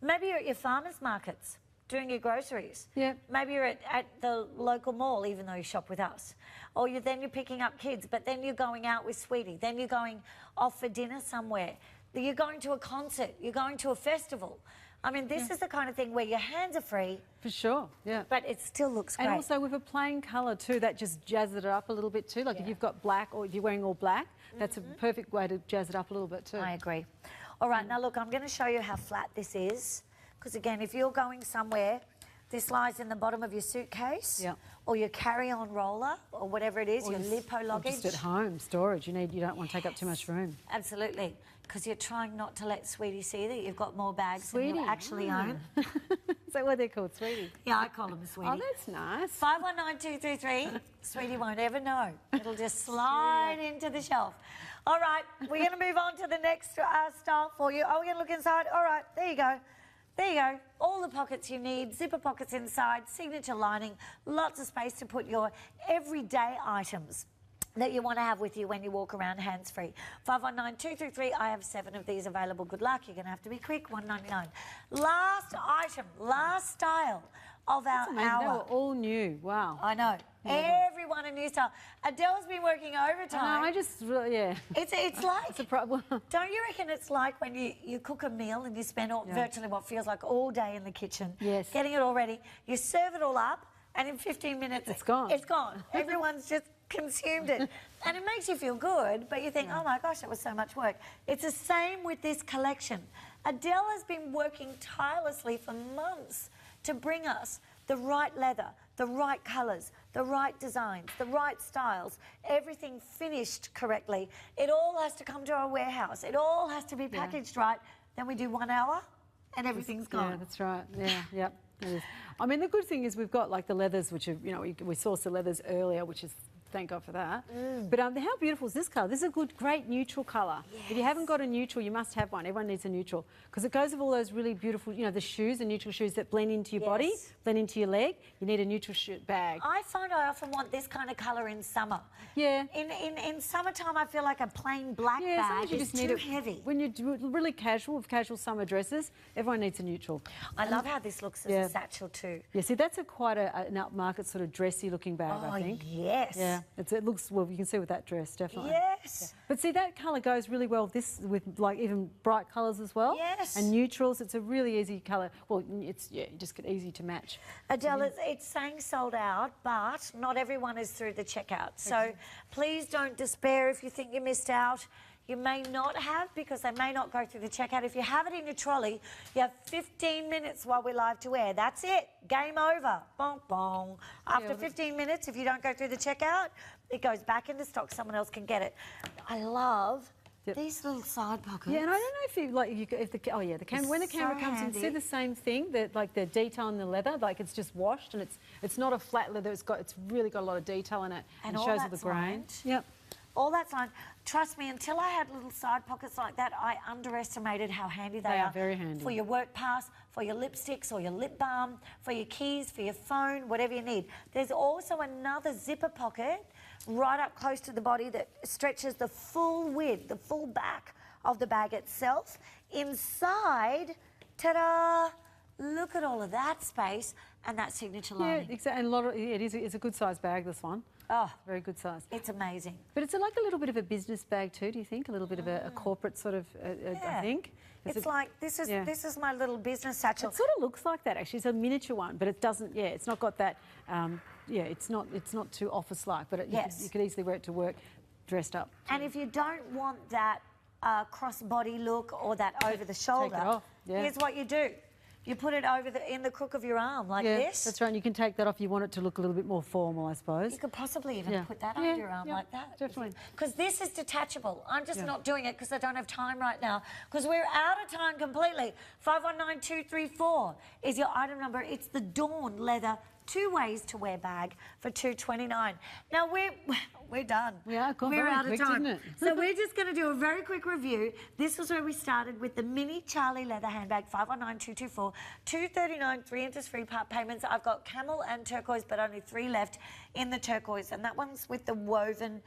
Speaker 1: maybe you're at your farmers markets doing your groceries. Yeah. Maybe you're at the local mall, even though you shop with us. Or then you're picking up kids, but then you're going out with Sweetie. Then you're going off for dinner somewhere. You're going to a concert. You're going to a festival. I mean, this is the kind of thing where your hands are free.
Speaker 2: For sure, yeah.
Speaker 1: But it still looks great.
Speaker 2: And also with a plain colour too, that just jazzes it up a little bit too. Like if you've got black or if you're wearing all black, that's a perfect way to jazz it up a little bit too.
Speaker 1: I agree. All right, now look, I'm going to show you how flat this is. Because again, if you're going somewhere, this lies in the bottom of your suitcase or your carry-on roller or whatever it is, or your lipo luggage.
Speaker 2: Just at home, storage. You don't want to take up too much room.
Speaker 1: Absolutely. Because you're trying not to let Sweetie see that you've got more bags than you actually own.
Speaker 2: Is that what they're called, Sweetie?
Speaker 1: Yeah, I call them Sweetie.
Speaker 2: Oh, that's nice.
Speaker 1: 519-233. Sweetie won't ever know. It'll just slide into the shelf. All right, we're going to move on to the next style for you. Oh, we're going to look inside. All right, there you go. There you go. All the pockets you need, zipper pockets inside, signature lining, lots of space to put your everyday items that you want to have with you when you walk around hands-free. 519-233, I have 7 of these available. Good luck. You're going to have to be quick. $1.99. Last item, last style of our hour.
Speaker 2: They were all new. Wow.
Speaker 1: I know.
Speaker 2: Yeah.
Speaker 1: Everyone a new style. Adele's been working overtime.
Speaker 2: I just, yeah.
Speaker 1: It's like,
Speaker 2: It's a problem.
Speaker 1: don't you reckon it's like when you cook a meal and you spend virtually what feels like all day in the kitchen,
Speaker 2: Yes.
Speaker 1: getting it all ready, you serve it all up, and in 15 minutes
Speaker 2: It's gone.
Speaker 1: It's gone. Everyone's just consumed it. And it makes you feel good, but you think, oh my gosh, that was so much work. It's the same with this collection. Adele has been working tirelessly for months to bring us the right leather, the right colours, the right designs, the right styles, everything finished correctly. It all has to come to our warehouse. It all has to be packaged right. Then we do 1 hour and everything's gone.
Speaker 2: Yeah, that's right. Yeah, yep. It is. I mean, the good thing is we've got like the leathers, which are, you know, we sourced the leathers earlier, which is, thank God for that. But how beautiful is this colour? This is a good, great neutral colour.
Speaker 1: Yes.
Speaker 2: If you haven't got a neutral, you must have one. Everyone needs a neutral because it goes with all those really beautiful, you know, the shoes, the neutral shoes that blend into your body, blend into your leg. You need a neutral bag.
Speaker 1: I find I often want this kind of colour in summer.
Speaker 2: Yeah.
Speaker 1: In summertime, I feel like a plain black
Speaker 2: sometimes
Speaker 1: bag is too heavy.
Speaker 2: When you're really casual, with casual summer dresses, everyone needs a neutral.
Speaker 1: I love how this looks as a satchel too.
Speaker 2: Yeah, see, that's quite an upmarket sort of dressy looking bag, I think.
Speaker 1: Yes.
Speaker 2: Yeah, it looks, well, you can see with that dress, definitely.
Speaker 1: Yes.
Speaker 2: But see, that colour goes really well with like even bright colours as well.
Speaker 1: Yes.
Speaker 2: And neutrals, it's a really easy colour. Well, it's, just easy to match.
Speaker 1: Adele, it's saying sold out, but not everyone is through the checkout. So please don't despair if you think you missed out. You may not have because they may not go through the checkout. If you have it in your trolley, you have 15 minutes while we're live to air. That's it. Game over. Bong, bong. After 15 minutes, if you don't go through the checkout, it goes back into stock. Someone else can get it. I love these little side pockets.
Speaker 2: Yeah, and I don't know if you the camera, when the camera comes in, see the same thing, that like the detail in the leather, like it's just washed and it's not a flat leather. It's really got a lot of detail in it and shows all the grain. Yep.
Speaker 1: All that's lined. Trust me, until I had little side pockets like that, I underestimated how handy they are.
Speaker 2: Very handy.
Speaker 1: For your work pass, for your lipsticks or your lip balm, for your keys, for your phone, whatever you need. There's also another zipper pocket right up close to the body that stretches the full width, the full back of the bag itself. Inside, ta-da! Look at all of that space and that signature lining.
Speaker 2: Yeah, exactly. And it's a good size bag, this one.
Speaker 1: Oh,
Speaker 2: very good size.
Speaker 1: It's amazing.
Speaker 2: But it's like a little bit of a business bag too, do you think? A little bit of a corporate sort of, I think.
Speaker 1: It's like, this is my little business satchel.
Speaker 2: It sort of looks like that, actually. It's a miniature one, but it doesn't, it's not got that, it's not too office-like, but you could easily wear it to work dressed up.
Speaker 1: And if you don't want that cross-body look or that over-the-shoulder,
Speaker 2: take it off.
Speaker 1: Here's what you do. You put it in the crook of your arm like this.
Speaker 2: That's right. And you can take that off. You want it to look a little bit more formal, I suppose.
Speaker 1: You could possibly even put that under your arm like that.
Speaker 2: Definitely.
Speaker 1: Because this is detachable. I'm just not doing it because I don't have time right now. Because we're out of time completely. 519234 is your item number. It's the Dawn Leather 2 ways to wear bag for $229. Now we're done.
Speaker 2: Yeah,
Speaker 1: we're out of time.
Speaker 2: Didn't it?
Speaker 1: So we're just going to do a very quick review. This was where we started with the mini Charlie leather handbag, 519224, $239, 3 interest-free part payments. I've got camel and turquoise, but only 3 left in the turquoise, and that one's with the woven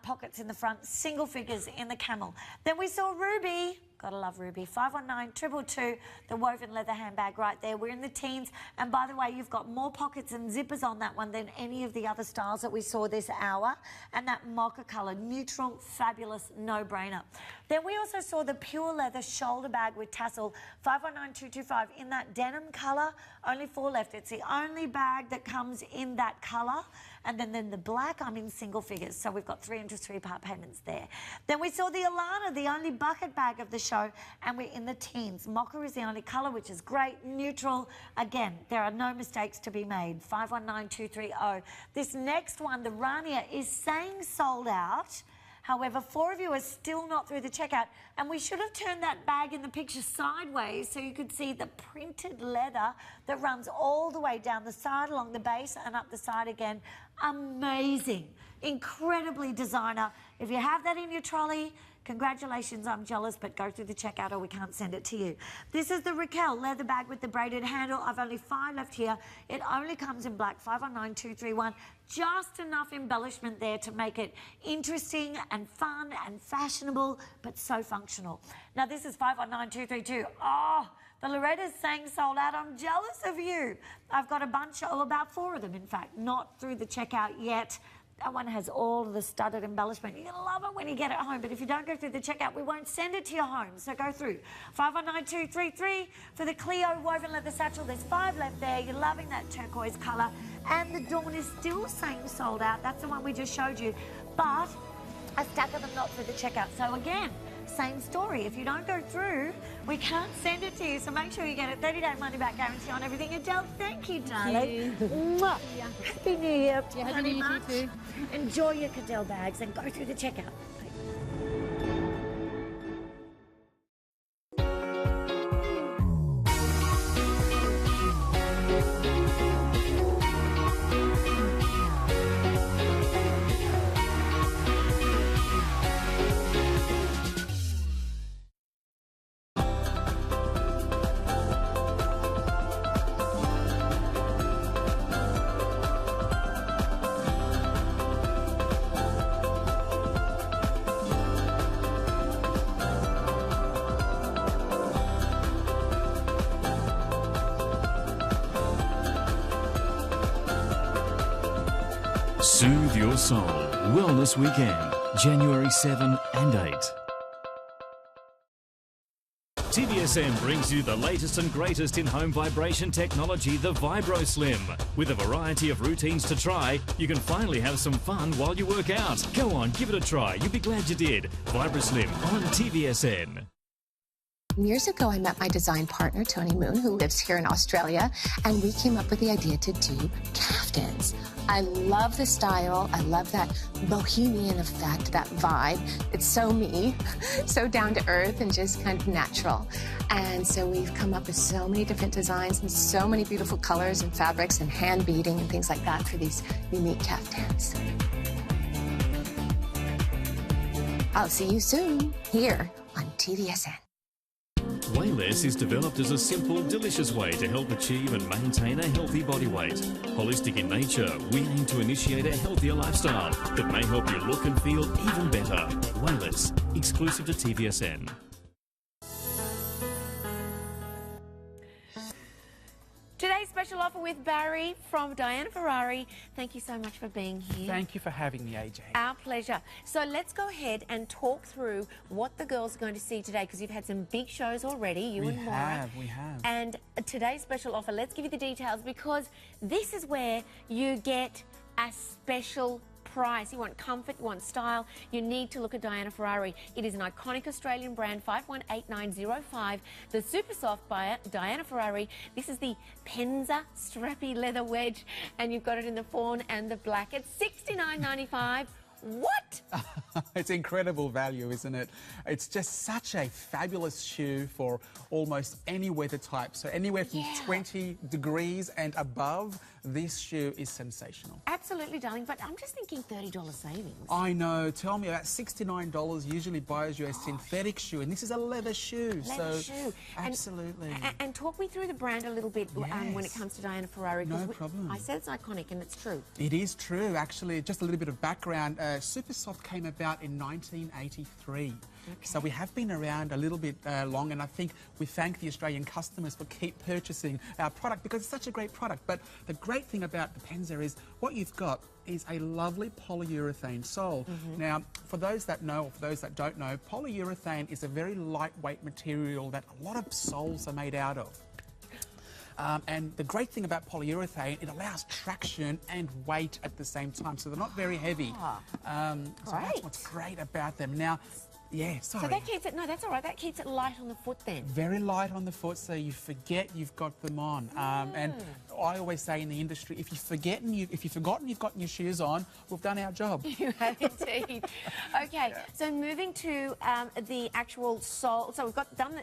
Speaker 1: pockets in the front, single figures in the camel. Then we saw ruby. Gotta love ruby. 519222, the woven leather handbag right there. We're in the teens, and by the way, you've got more pockets and zippers on that one than any of the other styles that we saw this hour. And that mocha colour, neutral, fabulous, no-brainer. Then we also saw the pure leather shoulder bag with tassel, 519225, in that denim colour. Only 4 left. It's the only bag that comes in that colour. And then the black, I'm in single figures. So we've got 3 interest-free part payments there. Then we saw the Alona, the only bucket bag of the show, and we're in the teens. Mocha is the only colour, which is great. Neutral, again, there are no mistakes to be made. 519230. This next one, the Ronnie, is saying sold out. However, 4 of you are still not through the checkout, and we should have turned that bag in the picture sideways so you could see the printed leather that runs all the way down the side, along the base, and up the side again. Amazing. Incredibly designer. If you have that in your trolley, congratulations, I'm jealous, but go through the checkout or we can't send it to you. This is the Raquel leather bag with the braided handle. I've only 5 left here. It only comes in black, 519231. Just enough embellishment there to make it interesting and fun and fashionable, but so functional. Now this is 519232. Oh, the Loretta's saying sold out. I'm jealous of you. I've got a bunch, about 4 of them, in fact, not through the checkout yet. That one has all of the studded embellishment. You're going to love it when you get it home, but if you don't go through the checkout, we won't send it to your home. So go through. 519233 for the Clio woven leather satchel. There's 5 left there. You're loving that turquoise colour. And the Dawn is still saying sold out. That's the one we just showed you. But a stack of them not through the checkout. So again, same story. If you don't go through, we can't send it to you. So make sure you get a 30-day money-back guarantee on everything. Adele, thank you, darling. Mwah. Happy New Year.
Speaker 2: Yeah, Happy New Year too.
Speaker 1: Enjoy your Cadell bags and go through the checkout.
Speaker 3: Soothe Your Soul Wellness Weekend, January 7 and 8. TVSN brings you the latest and greatest in home vibration technology, the Vibro Slim. With a variety of routines to try, you can finally have some fun while you work out. Go on, give it a try. You'll be glad you did. Vibro Slim on TVSN.
Speaker 4: Years ago, I met my design partner, Tony Moon, who lives here in Australia, and we came up with the idea to do caftans. I love the style. I love that bohemian effect, that vibe. It's so me, so down to earth and just kind of natural. And so we've come up with so many different designs and so many beautiful colors and fabrics and hand beading and things like that for these unique caftans. I'll see you soon here on TVSN.
Speaker 3: Wayless is developed as a simple, delicious way to help achieve and maintain a healthy body weight. Holistic in nature, we aim to initiate a healthier lifestyle that may help you look and feel even better. Wayless, exclusive to TVSN.
Speaker 5: Today's special offer with Barry from Diana Ferrari. Thank you so much for being here.
Speaker 6: Thank you for having me, AJ.
Speaker 5: Our pleasure. So let's go ahead and talk through what the girls are going to see today, because you've had some big shows already, you and Maura.
Speaker 6: We have.
Speaker 5: And today's special offer, let's give you the details, because this is where you get a special price. You want comfort, you want style, you need to look at Diana Ferrari. It is an iconic Australian brand, 518905. The super soft by Diana Ferrari. This is the Penza strappy leather wedge, and you've got it in the fawn and the black. It's $69.95. What?
Speaker 6: It's incredible value, isn't it? It's just such a fabulous shoe for almost any weather type. So anywhere from 20 degrees and above, this shoe is sensational.
Speaker 5: Absolutely, darling, but I'm just thinking $30 savings.
Speaker 6: I know. Tell me, about $69 usually buys you a synthetic shoe, and this is a leather shoe.
Speaker 5: Leather shoe.
Speaker 6: Absolutely.
Speaker 5: And talk me through the brand a little bit when it comes to Diana Ferrari.
Speaker 6: No problem.
Speaker 5: I said it's iconic, and it's true.
Speaker 6: It is true, actually. Just a little bit of background. Super Soft came about in 1983. Okay. So we have been around a little bit long, and I think we thank the Australian customers for keep purchasing our product because it's such a great product. But the great thing about the Penza is what you've got is a lovely polyurethane sole. Now, for those that know or for those that don't know, polyurethane is a very lightweight material that a lot of soles are made out of. And the great thing about polyurethane, it allows traction and weight at the same time, so they're not very heavy. So that's what's great about them. Now, Yeah, sorry.
Speaker 5: So that keeps it, no, that's all right, that keeps it light on the foot then.
Speaker 6: Very light on the foot, so you forget you've got them on. And I always say in the industry, if you've forgotten you've gotten your shoes on, we've done our job.
Speaker 5: You have indeed. Okay, so moving to the actual sole. So we've got done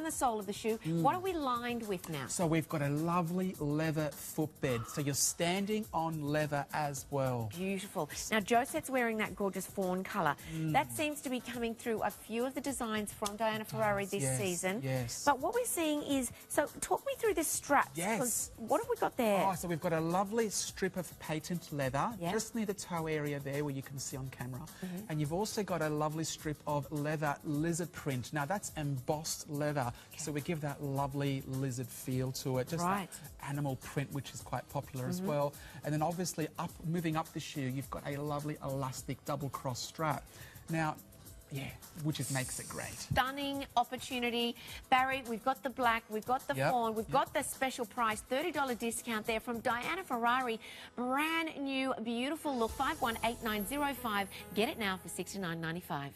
Speaker 5: the sole of the shoe. What are we lined with now?
Speaker 6: So we've got a lovely leather footbed. So you're standing on leather as well.
Speaker 5: Beautiful. Now Josette's wearing that gorgeous fawn colour. That seems to be coming through a few of the designs from Diana Ferrari this season.
Speaker 6: Yes.
Speaker 5: But what we're seeing is, so talk me through the straps.
Speaker 6: Yes.
Speaker 5: 'Cause what have we got there?
Speaker 6: Oh, so we've got a lovely strip of patent leather,
Speaker 5: Yeah.
Speaker 6: just near the toe area there where you can see on camera. And you've also got a lovely strip of leather lizard print. Now that's embossed leather, so we give that lovely lizard feel to it. Just
Speaker 5: Right.
Speaker 6: that animal print, which is quite popular as well. And then obviously moving up the shoe, you've got a lovely elastic double cross strap. Now, yeah, which just makes it great.
Speaker 5: Stunning opportunity. Barry, we've got the black, we've got the fawn, we've got the special price, $30 discount there from Diana Ferrari. Brand new, beautiful look, 518905. Get it now for $69.95.